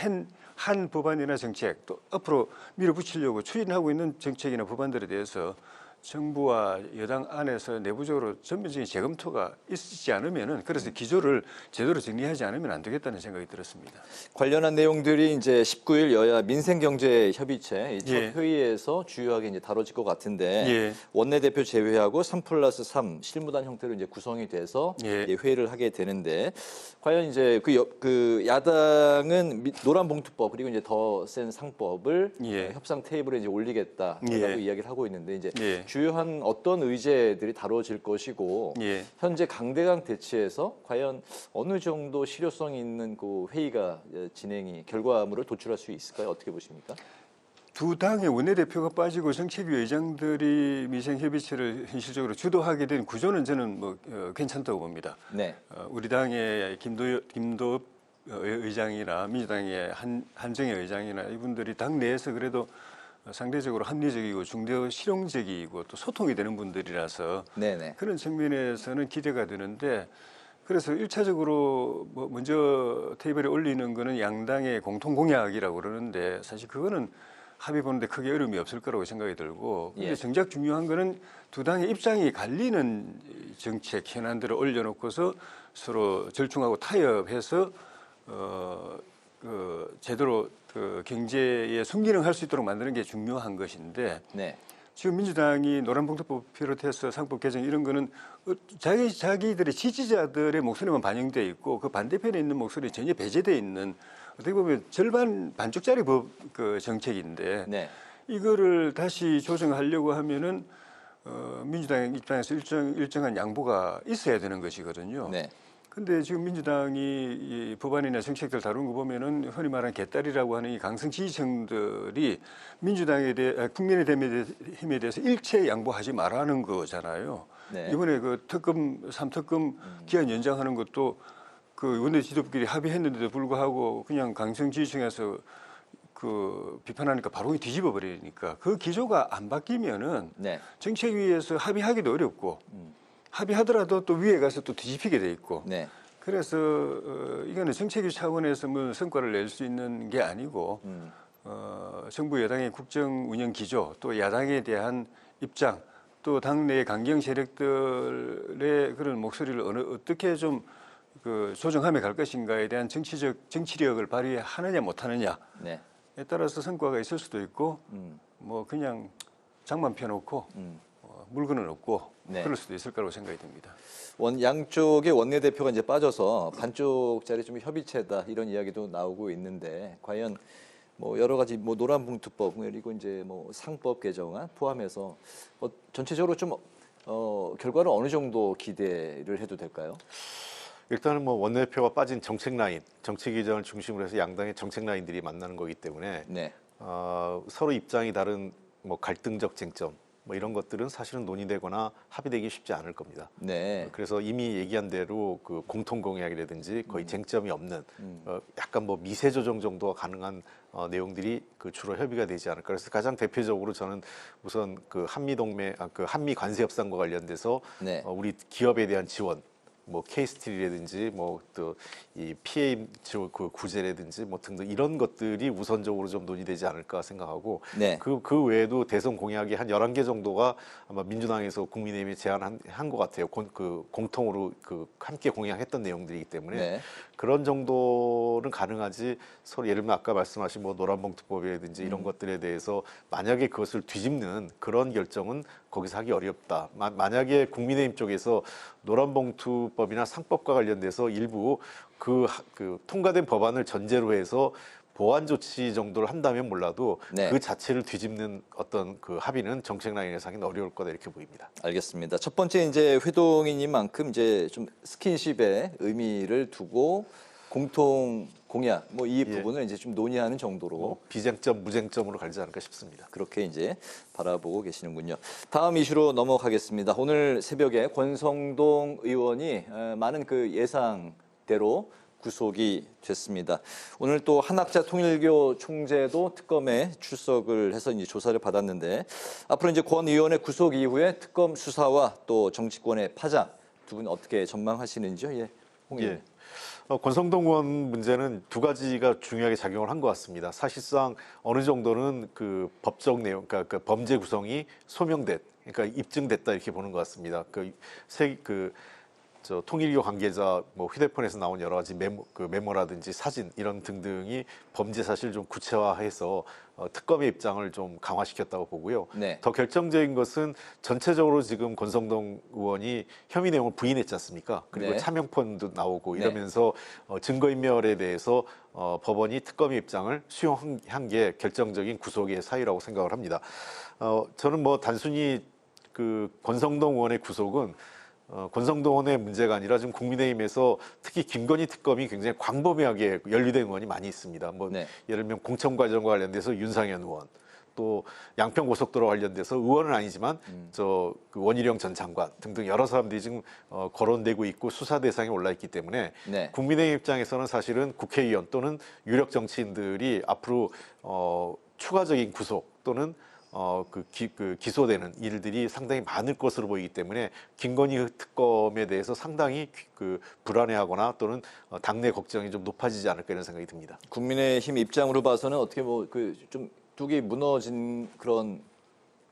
한 법안이나 정책 또 앞으로 밀어붙이려고 추진하고 있는 정책이나 법안들에 대해서 정부와 여당 안에서 내부적으로 전면적인 재검토가 있지 않으면은 그래서 기조를 제대로 정리하지 않으면 안 되겠다는 생각이 들었습니다. 관련한 내용들이 이제 19일 여야 민생경제협의체 첫 예. 회의에서 주요하게 이제 다뤄질 것 같은데 예. 원내대표 제외하고 3+3 실무단 형태로 이제 구성이 돼서 예. 이제 회의를 하게 되는데 과연 이제 그 야당은 노란봉투법 그리고 이제 더 센 상법을 예. 협상 테이블에 이제 올리겠다라고 예. 이야기를 하고 있는데 이제 예. 주요한 어떤 의제들이 다뤄질 것이고 예. 현재 강대강 대치에서 과연 어느 정도 실효성 있는 그 회의가 진행이 결과물을 도출할 수 있을까요? 어떻게 보십니까? 두 당의 원내대표가 빠지고 정책위 의장들이 민생협의체를 현실적으로 주도하게 된 구조는 저는 괜찮다고 봅니다. 네. 우리 당의 김도읍 의장이나 민주당의 한정혜 의장이나 이분들이 당 내에서 그래도 상대적으로 합리적이고 중대적 실용적이고 또 소통이 되는 분들이라서 네네. 그런 측면에서는 기대가 되는데 그래서 1차적으로 먼저 테이블에 올리는 거는 양당의 공통 공약이라고 그러는데 사실 그거는 합의 보는데 크게 어려움이 없을 거라고 생각이 들고 근데 예. 정작 중요한 거는 두 당의 입장이 갈리는 정책 현안들을 올려놓고서 서로 절충하고 타협해서 제대로 경제에 순기능할 수 있도록 만드는 게 중요한 것인데 네. 지금 민주당이 노란봉투법 비롯해서 상법 개정 이런 거는 자기들의 지지자들의 목소리만 반영돼 있고 그 반대편에 있는 목소리 전혀 배제돼 있는 어떻게 보면 절반 반쪽짜리 정책인데 네. 이거를 다시 조정하려고 하면은 민주당 입장에서 일정한 양보가 있어야 되는 것이거든요. 네. 근데 지금 민주당이 이 법안이나 정책들 다루는 거 보면은 흔히 말하는 개딸이라고 하는 이 강성 지지층들이 민주당에 대해 국민의힘에 대해서 일체 양보하지 말라는 거잖아요. 네. 이번에 그 특검 3특검 기한 연장하는 것도 그 원내 지도부끼리 합의했는데도 불구하고 그냥 강성 지지층에서 그 비판하니까 바로 뒤집어 버리니까 그 기조가 안 바뀌면은 네. 정책위에서 합의하기도 어렵고 합의하더라도 또 위에 가서 또 뒤집히게 돼 있고 네. 그래서 이거는 정책위 차원에서 뭐 성과를 낼 수 있는 게 아니고 정부 여당의 국정 운영 기조 또 야당에 대한 입장 또 당내 강경 세력들의 그런 목소리를 어떻게 좀 조정하며 갈 것인가에 대한 정치력을 발휘하느냐 못하느냐에 네. 따라서 성과가 있을 수도 있고 뭐 그냥 장만 펴놓고 물건은 없고 네. 그럴 수도 있을 거라고 생각이 듭니다. 양쪽의 원내대표가 이제 빠져서 반쪽짜리 좀 협의체다 이런 이야기도 나오고 있는데 과연 뭐 여러 가지 뭐 노란봉투법 그리고 이제 뭐 상법 개정안 포함해서 전체적으로 좀 결과를 어느 정도 기대를 해도 될까요? 일단은 뭐 원내대표가 빠진 정책 라인, 정책 의장을 중심으로 해서 양당의 정책 라인들이 만나는 거기 때문에 네. 서로 입장이 다른 뭐 갈등적 쟁점 뭐 이런 것들은 사실은 논의되거나 합의되기 쉽지 않을 겁니다. 네. 그래서 이미 얘기한 대로 그 공통 공약이라든지 거의 쟁점이 없는 약간 뭐 미세 조정 정도가 가능한 내용들이 그 주로 협의가 되지 않을까. 그래서 가장 대표적으로 저는 우선 그 한미 동맹, 그 한미 관세 협상과 관련돼서 네. 우리 기업에 대한 지원. 뭐 K스틸이라든지 뭐 또 이 PA 그 구제라든지 뭐 등등 이런 것들이 우선적으로 좀 논의되지 않을까 생각하고 네. 그 외에도 대선 공약이 한 11개 정도가 아마 민주당에서 국민의힘에 제안한 것 같아요. 공통으로 함께 공약했던 내용들이기 때문에 네. 그런 정도는 가능하지 서로 예를 들면 아까 말씀하신 뭐 노란봉투법이라든지 이런 것들에 대해서 만약에 그것을 뒤집는 그런 결정은 거기서 하기 어렵다. 만약에 국민의힘 쪽에서 노란봉투법이나 상법과 관련돼서 일부 그 통과된 법안을 전제로 해서 보완 조치 정도를 한다면 몰라도 네. 그 자체를 뒤집는 어떤 그 합의는 정책 라인에서 하기는 어려울 거다 이렇게 보입니다. 알겠습니다. 첫 번째 이제 회동이니만큼 이제 좀 스킨십에 의미를 두고 공통 공약 뭐 이 부분을 이제 좀 논의하는 정도로 비쟁점 무쟁점으로 가지 않을까 싶습니다. 그렇게 이제 바라보고 계시는군요. 다음 이슈로 넘어가겠습니다. 오늘 새벽에 권성동 의원이 많은 그 예상대로 구속이 됐습니다. 오늘 또 한학자 통일교 총재도 특검에 출석을 해서 이제 조사를 받았는데 앞으로 이제 권 의원의 구속 이후에 특검 수사와 또 정치권의 파장 두 분 어떻게 전망하시는지요? 예, 홍 의원. 권성동 의원 문제는 두 가지가 중요하게 작용을 한 것 같습니다. 사실상 어느 정도는 그 법적 내용, 그러니까 그 범죄 구성이 그러니까 입증됐다 이렇게 보는 것 같습니다. 통일교 관계자 휴대폰에서 나온 여러 가지 메모라든지 사진 이런 등등이 범죄 사실을 좀 구체화해서 특검의 입장을 좀 강화시켰다고 보고요. 네. 더 결정적인 것은 전체적으로 지금 권성동 의원이 혐의 내용을 부인했지 않습니까? 그리고 네. 차명폰도 나오고 이러면서 증거인멸에 대해서 법원이 특검의 입장을 수용한 게 결정적인 구속의 사유라고 생각을 합니다. 저는 단순히 그 권성동 의원의 구속은 권성동 의원의 문제가 아니라 지금 국민의힘에서 특히 김건희 특검이 굉장히 광범위하게 연루된 의원이 많이 있습니다. 예를 들면 공천과정과 관련돼서 윤상현 의원, 또 양평고속도로 관련돼서 의원은 아니지만 그 원희룡 전 장관 등등 여러 사람들이 지금 거론되고 있고 수사 대상에 올라 있기 때문에 네. 국민의힘 입장에서는 사실은 국회의원 또는 유력 정치인들이 앞으로 추가적인 구속 또는 기소되는 일들이 상당히 많을 것으로 보이기 때문에 김건희 특검에 대해서 상당히 불안해하거나 또는 당내 걱정이 좀 높아지지 않을까 이런 생각이 듭니다. 국민의힘 입장으로 봐서는 어떻게 좀 뚝이 무너진 그런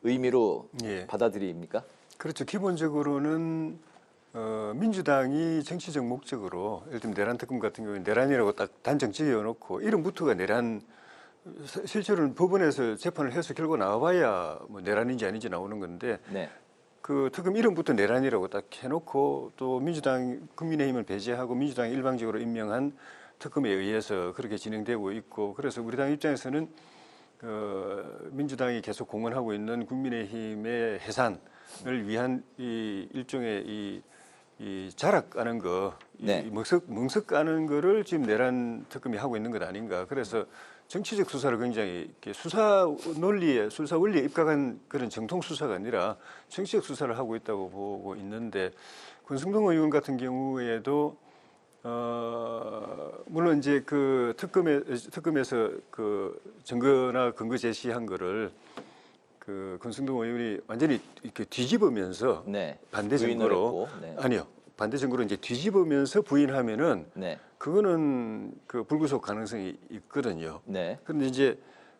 의미로 받아들입니까? 그렇죠. 기본적으로는 민주당이 정치적 목적으로 예를 들면 내란 특검 같은 경우에 내란이라고 딱 단정 지어놓고 이름부터가 내란, 실제로는 법원에서 재판을 해서 결과 나와봐야 내란인지 아닌지 나오는 건데 네. 그 특검 이름부터 내란이라고 딱 해놓고 또 국민의힘을 배제하고 민주당이 일방적으로 임명한 특검에 의해서 그렇게 진행되고 있고, 그래서 우리 당 입장에서는 민주당이 계속 공언하고 있는 국민의힘의 해산을 위한 이 일종의 이 자락하는 거, 네. 멍석 까는 거를 지금 내란 특검이 하고 있는 것 아닌가. 그래서 정치적 수사를 굉장히 수사 논리에, 수사 원리에 입각한 그런 정통 수사가 아니라 정치적 수사를 하고 있다고 보고 있는데, 권성동 의원 같은 경우에도 물론 이제 그 특검에서 그 증거나 근거 제시한 거를 그 권성동 의원이 완전히 이렇게 뒤집으면서 반대 증거로 아니요. 반대 증거로 이제 뒤집으면서 부인하면은 그거는 그 불구속 가능성이 있거든요. 그런데 이제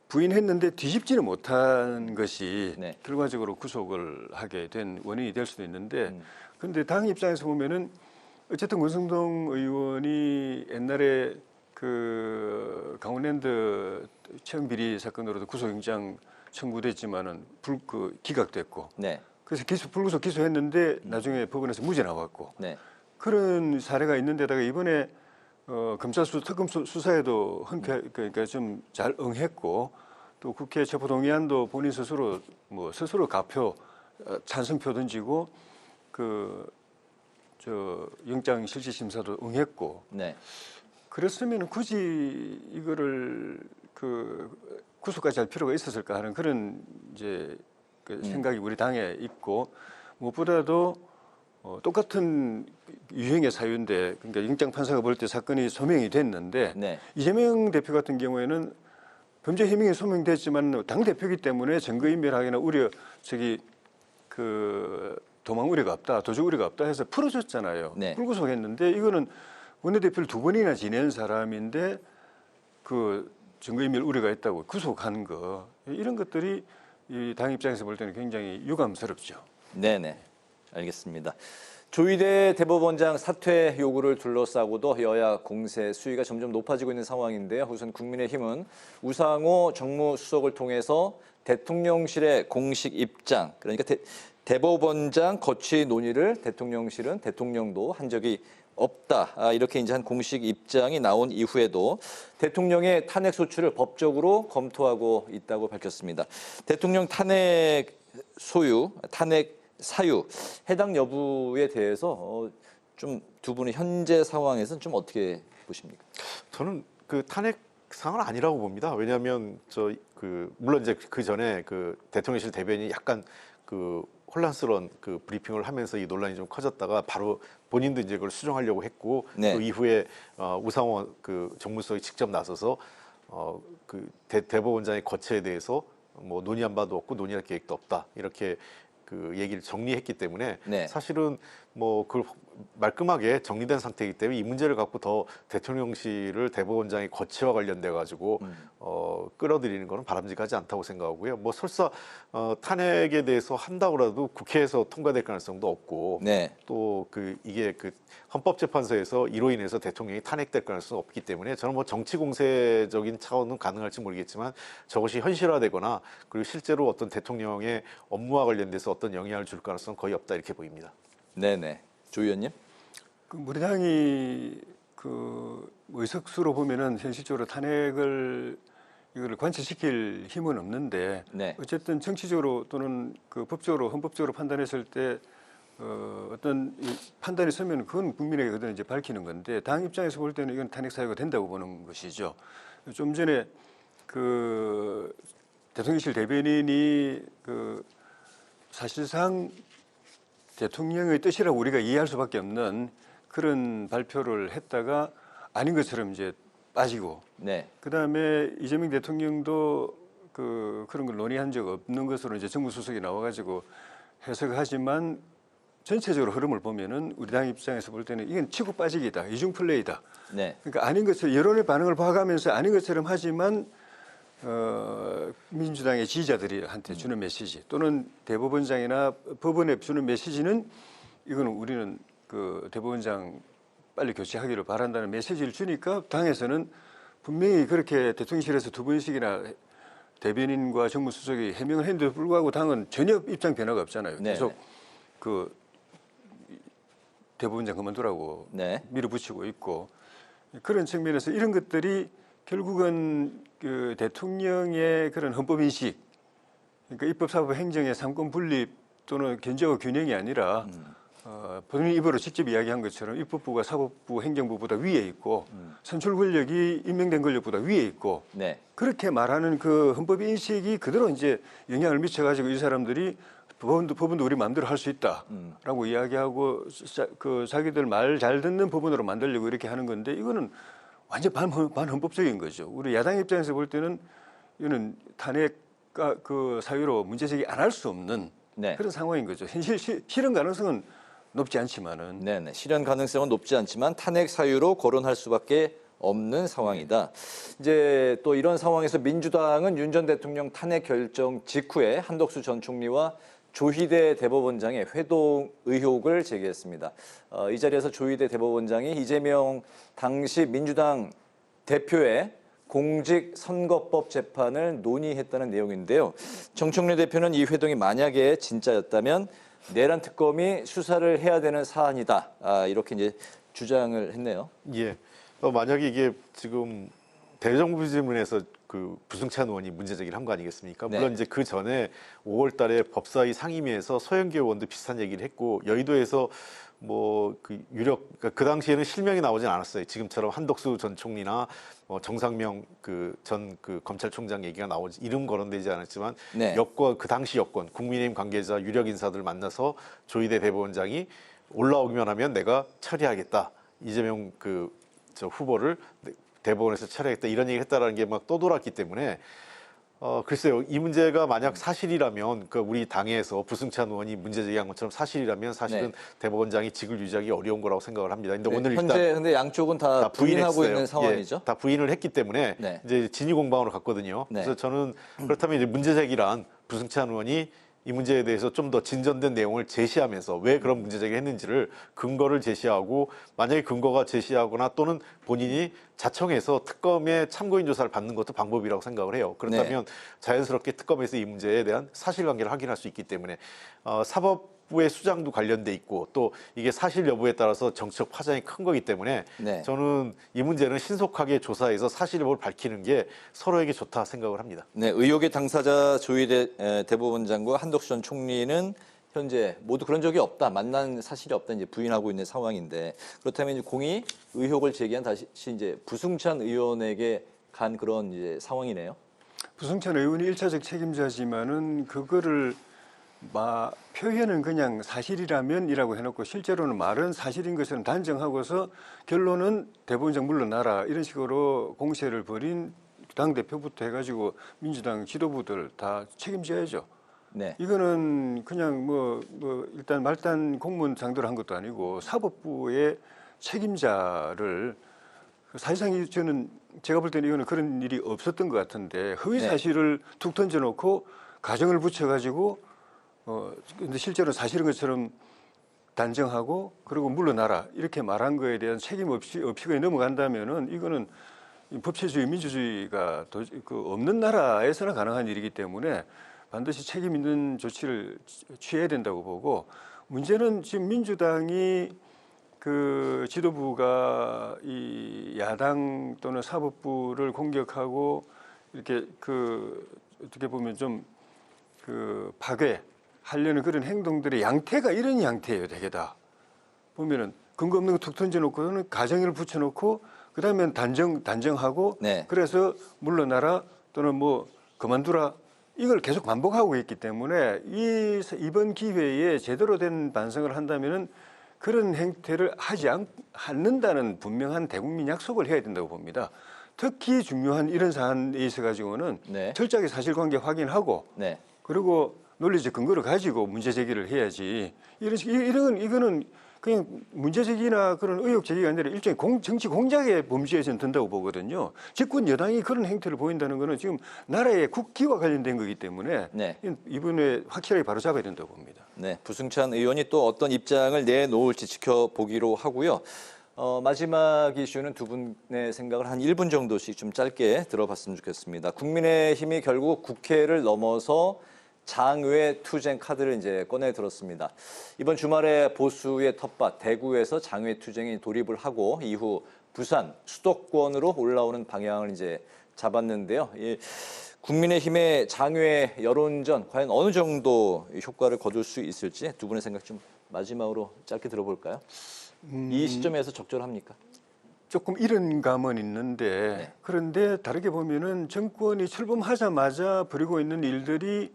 부인했는데 뒤집지는 못한 것이 결과적으로 구속을 하게 된 원인이 될 수도 있는데, 그런데 당 입장에서 보면은 어쨌든 권성동 의원이 옛날에 그 강원랜드 채용 비리 사건으로도 구속영장 청구됐지만은 기각됐고, 그래서 불구속 기소했는데 나중에 법원에서 무죄 나왔고, 그런 사례가 있는데다가 이번에 검찰 특검 수사에도 그러니까 좀 잘 응했고, 또 국회 체포동의안도 본인 스스로 스스로 가표 찬성표 던지고 영장 실질 심사도 응했고, 그랬으면 굳이 이거를 구속까지 할 필요가 있었을까 하는 그런 이제 생각이 우리 당에 있고, 무엇보다도 똑같은 유형의 사유인데, 그러니까 영장 판사가 볼 때 사건이 소명이 됐는데 이재명 대표 같은 경우에는 범죄 혐의가 소명됐지만 당 대표이기 때문에 증거인멸하기나 도망 우려가 없다, 도주 우려가 없다 해서 풀어줬잖아요. 불구속했는데 이거는 원내대표를 2번이나 지낸 사람인데 그 증거인멸 우려가 있다고 구속한 거, 이런 것들이 이 당 입장에서 볼 때는 굉장히 유감스럽죠. 네네, 알겠습니다. 조희대 대법원장 사퇴 요구를 둘러싸고도 여야 공세 수위가 점점 높아지고 있는 상황인데요. 우선 국민의힘은 우상호 정무수석을 통해서 대통령실의 공식 입장, 그러니까 대법원장 거취 논의를 대통령실은 대통령도 한 적이 없다. 이렇게 이제 한 공식 입장이 나온 이후에도 대통령의 탄핵 소추를 법적으로 검토하고 있다고 밝혔습니다. 대통령 탄핵 소유, 탄핵 사유, 해당 여부에 대해서 좀 두 분의 현재 상황에서는 좀 어떻게 보십니까? 저는 그 탄핵 상은 아니라고 봅니다. 왜냐하면 물론 이제 그 전에 그 대통령실 대변인이 약간 혼란스러운 브리핑을 하면서 이 논란이 좀 커졌다가 바로 본인도 이제 그걸 수정하려고 했고, 또 이후에 우상호 정무수석이 직접 나서서 대법원장의 거취에 대해서 논의한 바도 없고 논의할 계획도 없다, 이렇게 얘기를 정리했기 때문에 사실은 말끔하게 정리된 상태이기 때문에 이 문제를 갖고 더 대통령실을 대법원장이 거치와 관련돼 가지고 끌어들이는 것은 바람직하지 않다고 생각하고요. 뭐 설사 탄핵에 대해서 한다고라도 국회에서 통과될 가능성도 없고 또 이게 헌법재판소에서 이로 인해서 대통령이 탄핵될 가능성은 없기 때문에 저는 뭐 정치 공세적인 차원은 가능할지 모르겠지만 저것이 현실화되거나 그리고 실제로 어떤 대통령의 업무와 관련돼서 어떤 영향을 줄 가능성은 거의 없다 이렇게 보입니다. 네네. 조 의원님. 우리 당이 의석수로 보면은 현실적으로 탄핵을 이거를 관철시킬 힘은 없는데 어쨌든 정치적으로 또는 법적으로 헌법적으로 판단했을 때 어떤 판단이 서면 그건 국민에게 그대로 이제 밝히는 건데 당 입장에서 볼 때는 이건 탄핵 사유가 된다고 보는 것이죠. 좀 전에 대통령실 대변인이 사실상 대통령의 뜻이라고 우리가 이해할 수밖에 없는 그런 발표를 했다가 아닌 것처럼 이제 빠지고 그다음에 이재명 대통령도 그런 걸 논의한 적 없는 것으로 이제 정무 수석이 나와가지고 해석하지만 전체적으로 흐름을 보면은 우리 당 입장에서 볼 때는 이건 치고 빠지기다, 이중 플레이다. 그러니까 아닌 것을 여론의 반응을 봐가면서 아닌 것처럼 하지만 민주당의 지지자들한테 주는 메시지 또는 대법원장이나 법원에 주는 메시지는 이거는 우리는 대법원장 빨리 교체하기를 바란다는 메시지를 주니까 당에서는 분명히 그렇게 대통령실에서 2번씩이나 대변인과 정무수석이 해명을 했는데도 불구하고 당은 전혀 입장 변화가 없잖아요. 계속 대법원장 그만두라고 밀어붙이고 있고 그런 측면에서 이런 것들이 결국은 대통령의 그런 헌법인식, 그러니까 입법, 사법, 행정의 삼권 분립 또는 견제와 균형이 아니라 본인 입으로 직접 이야기한 것처럼 입법부가 사법부, 행정부보다 위에 있고 선출 권력이 임명된 권력보다 위에 있고 그렇게 말하는 그 헌법 인식이 그대로 이제 영향을 미쳐가지고 이 사람들이 법원도 우리 마음대로 할 수 있다라고 이야기하고 자기들 말 잘 듣는 법원으로 만들려고 이렇게 하는 건데 이거는 완전 반헌법적인 거죠. 우리 야당 입장에서 볼 때는 이거는 탄핵과 사유로 문제 제기 안 할 수 없는 그런 상황인 거죠. 현실 실현 가능성은 높지 않지만은. 실현 가능성은 높지 않지만 탄핵 사유로 거론할 수밖에 없는 상황이다. 이제 또 이런 상황에서 민주당은 윤 전 대통령 탄핵 결정 직후에 한덕수 전 총리와 조희대 대법원장의 회동 의혹을 제기했습니다. 이 자리에서 조희대 대법원장이 이재명 당시 민주당 대표의 공직선거법 재판을 논의했다는 내용인데요. 정청래 대표는 이 회동이 만약에 진짜였다면 내란 특검이 수사를 해야 되는 사안이다. 이렇게 이제 주장을 했네요. 예. 만약에 이게 지금 대정부 질문에서 부승찬 의원이 문제 제기를 한 거 아니겠습니까? 물론 이제 그 전에 5월 달에 법사위 상임위에서 서영교 의원도 비슷한 얘기를 했고 여의도에서 그러니까 그 당시에는 실명이 나오진 않았어요. 지금처럼 한덕수 전 총리나 정상명 전 검찰총장 얘기가 나오지 이름 거론되지 않았지만 여권 그 당시 여권 국민의힘 관계자 유력 인사들 만나서 조희대 대법원장이 올라오기만 하면 내가 처리하겠다. 이재명 저 후보를 대법원에서 처리하겠다 이런 얘기를 했다라는 게 막 떠돌았기 때문에 글쎄요 이 문제가 만약 사실이라면 우리 당에서 부승찬 의원이 문제 제기한 것처럼 사실이라면 사실은 대법원장이 직을 유지하기 어려운 거라고 생각을 합니다. 근데 오늘 현재 일단 근데 양쪽은 다 부인하고 있는 상황이죠. 다 부인을 했기 때문에 이제 진위 공방으로 갔거든요. 그래서 저는 그렇다면 이제 문제 제기란 부승찬 의원이 이 문제에 대해서 좀 더 진전된 내용을 제시하면서 왜 그런 문제 제기를 했는지를 근거를 제시하고 만약에 근거가 제시하거나 또는 본인이 자청해서 특검의 참고인 조사를 받는 것도 방법이라고 생각을 해요. 그렇다면 자연스럽게 특검에서 이 문제에 대한 사실관계를 확인할 수 있기 때문에 사법부의 수장도 관련돼 있고 또 이게 사실 여부에 따라서 정치적 파장이 큰 거기 때문에 저는 이 문제는 신속하게 조사해서 사실 여부를 밝히는 게 서로에게 좋다 생각을 합니다. 의혹의 당사자 조희대 대법원장과 한덕수 전 총리는 현재 모두 그런 적이 없다, 만난 사실이 없다 이제 부인하고 있는 상황인데 그렇다면 이제 공이 의혹을 제기한 다시 이제 부승찬 의원에게 간 그런 이제 상황이네요. 부승찬 의원이 1차적 책임자지만은 그거를 표현은 그냥 사실이라면이라고 해놓고 실제로는 말은 사실인 것처럼 단정하고서 결론은 대법원장 물러나라 이런 식으로 공세를 벌인 당대표부터 해가지고 민주당 지도부들 다 책임져야죠. 네. 이거는 그냥 뭐 일단 말단 공무원장들 한 것도 아니고 사법부의 책임자를 사실상 저는 제가 볼 때는 이거는 그런 일이 없었던 것 같은데 허위 사실을 툭 던져놓고 가정을 붙여가지고 근데 실제로 사실인 것처럼 단정하고 그리고 물러나라 이렇게 말한 거에 대한 책임 없이 그냥 넘어간다면은 이거는 법치주의 민주주의가 없는 나라에서나 가능한 일이기 때문에 반드시 책임 있는 조치를 취해야 된다고 보고 문제는 지금 민주당이 그 지도부가 이 야당 또는 사법부를 공격하고 이렇게 그 어떻게 보면 좀 그 파괴하려는 그런 행동들의 양태가 이런 양태예요. 되게 다 보면은 근거 없는 거 툭 던져놓고는 가정을 붙여놓고 그다음엔 단정하고 그래서 물러나라 또는 뭐 그만두라 이걸 계속 반복하고 있기 때문에 이번 기회에 제대로 된 반성을 한다면은 그런 행태를 하지 않는다는 분명한 대국민 약속을 해야 된다고 봅니다. 특히 중요한 이런 사안에 있어 가지고는 철저하게 사실관계 확인하고 그리고 논리적 근거를 가지고 문제 제기를 해야지. 이거는 그냥 문제 제기나 그런 의혹 제기가 아니라 일종의 정치 공작의 범주에 저는 든다고 보거든요. 집권 여당이 그런 행태를 보인다는 것은 지금 나라의 국기와 관련된 거기 때문에 이번에 확실하게 바로잡아야 된다고 봅니다. 네, 부승찬 의원이 또 어떤 입장을 내놓을지 지켜보기로 하고요. 마지막 이슈는 두 분의 생각을 한 1분 정도씩 좀 짧게 들어봤으면 좋겠습니다. 국민의힘이 결국 국회를 넘어서 장외 투쟁 카드를 이제 꺼내 들었습니다. 이번 주말에 보수의 텃밭 대구에서 장외 투쟁이 돌입을 하고 이후 부산 수도권으로 올라오는 방향을 이제 잡았는데요. 국민의힘의 장외 여론전 과연 어느 정도 효과를 거둘 수 있을지 두 분의 생각 좀 마지막으로 짧게 들어볼까요? 이 시점에서 적절합니까? 조금 이른 감은 있는데 그런데 다르게 보면은 정권이 출범하자마자 벌이고 있는 일들이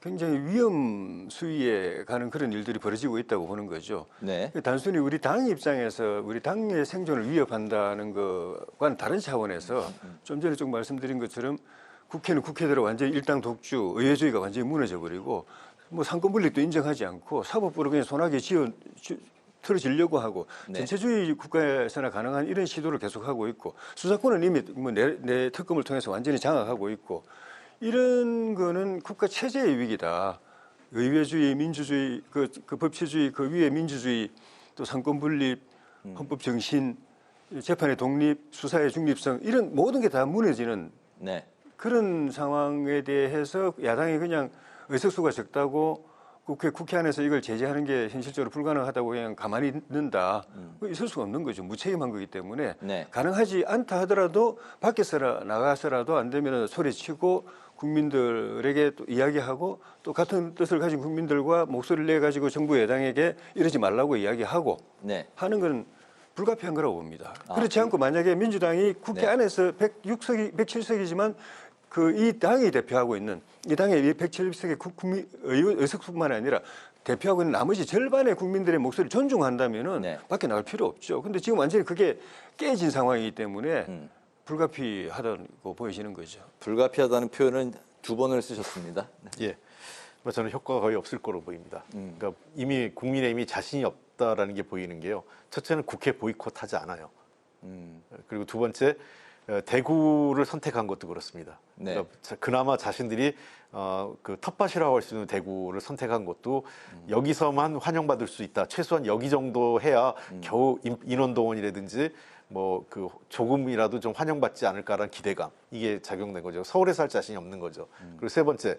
굉장히 위험 수위에 가는 그런 일들이 벌어지고 있다고 보는 거죠. 단순히 우리 당 입장에서 우리 당의 생존을 위협한다는 것과는 다른 차원에서 좀 전에 좀 말씀드린 것처럼 국회는 국회대로 완전히 일당 독주, 의회주의가 완전히 무너져 버리고 뭐 상권 분립도 인정하지 않고 사법부를 그냥 손아귀에 틀어지려고 하고 전체주의 국가에서나 가능한 이런 시도를 계속하고 있고 수사권은 이미 뭐 내 특검을 통해서 완전히 장악하고 있고 이런 거는 국가 체제의 위기다. 의회주의, 민주주의, 그 법치주의, 그 위에 민주주의, 또 상권 분립, 헌법 정신, 재판의 독립, 수사의 중립성 이런 모든 게 다 무너지는 그런 상황에 대해서 야당이 그냥 의석수가 적다고 국회 안에서 이걸 제재하는 게 현실적으로 불가능하다고 그냥 가만히 있는다. 있을 수가 없는 거죠. 무책임한 거기 때문에 가능하지 않다 하더라도 밖에서 나가서라도 안 되면 소리치고 국민들에게 또 이야기하고 또 같은 뜻을 가진 국민들과 목소리를 내가지고 정부 여당에게 이러지 말라고 이야기하고 하는 건 불가피한 거라고 봅니다. 그렇지 않고 만약에 민주당이 국회 안에서 107석이지만 이 당이 대표하고 있는 이 당의 107석의 국민 의석수뿐만 아니라 대표하고 있는 나머지 절반의 국민들의 목소리를 존중한다면은 밖에 나갈 필요 없죠. 근데 지금 완전히 그게 깨진 상황이기 때문에 불가피하다고 보여지는 거죠. 불가피하다는 표현은 2번을 쓰셨습니다. 예, 저는 효과가 거의 없을 거로 보입니다. 그러니까 이미 국민의힘이 자신이 없다라는 게 보이는 게요. 첫째는 국회 보이콧하지 않아요. 그리고 두 번째 대구를 선택한 것도 그렇습니다. 그러니까 그나마 자신들이 그 텃밭이라고 할 수 있는 대구를 선택한 것도 여기서만 환영받을 수 있다. 최소한 여기 정도 해야 겨우 인원동원이라든지 뭐 그 조금이라도 좀 환영받지 않을까라는 기대감 이게 작용된 거죠. 서울에서 할 자신이 없는 거죠. 그리고 세 번째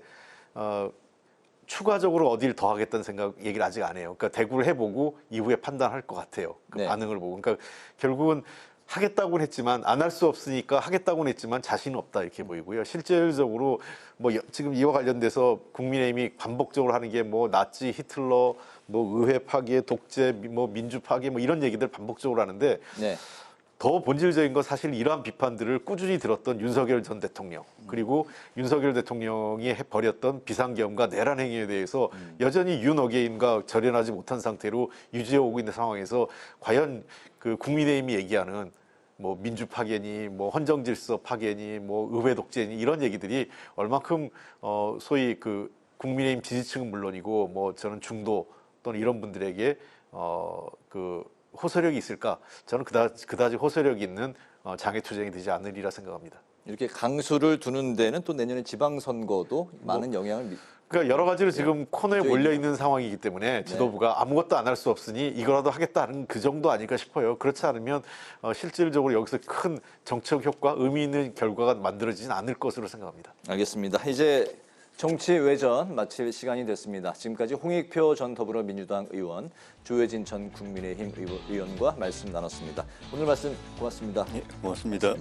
추가적으로 어디를 더 하겠다는 얘기를 아직 안 해요. 그러니까 대구를 해보고 이후에 판단할 것 같아요. 그 반응을 보고. 그러니까 결국은 하겠다고는 했지만 안 할 수 없으니까 하겠다고는 했지만 자신은 없다 이렇게 보이고요. 실질적으로 뭐 지금 이와 관련돼서 국민의힘이 반복적으로 하는 게 뭐 나치, 히틀러, 뭐 의회 파괴, 독재, 뭐 민주 파괴 뭐 이런 얘기들 반복적으로 하는데 더 본질적인 건 사실 이러한 비판들을 꾸준히 들었던 윤석열 전 대통령 그리고 윤석열 대통령이 벌였던 비상계엄과 내란 행위에 대해서 여전히 윤어게인과 절연하지 못한 상태로 유지해 오고 있는 상황에서 과연 그 국민의힘이 얘기하는 뭐 민주 파괴니 뭐 헌정 질서 파괴니 뭐 의회 독재니 이런 얘기들이 얼마큼 소위 그 국민의힘 지지층은 물론이고 뭐 저는 중도 또는 이런 분들에게 그 호소력이 있을까? 저는 그다지 호소력 있는 장애 투쟁이 되지 않으리라 생각합니다. 이렇게 강수를 두는 데는 또 내년에 지방선거도 많은 영향을 그러니까 여러 가지로 지금 코너에 몰려 있는 상황이기 때문에 지도부가 아무것도 안 할 수 없으니 이거라도 하겠다는 그 정도 아닐까 싶어요. 그렇지 않으면 실질적으로 여기서 큰 정책 효과, 의미 있는 결과가 만들어지진 않을 것으로 생각합니다. 알겠습니다. 이제 정치 외전 마칠 시간이 됐습니다. 지금까지 홍익표 전 더불어민주당 의원, 조혜진 전 국민의힘 의원과 말씀 나눴습니다. 오늘 말씀 고맙습니다. 고맙습니다.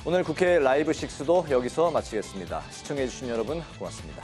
오늘 국회 라이브 6도 여기서 마치겠습니다. 시청해주신 여러분 고맙습니다.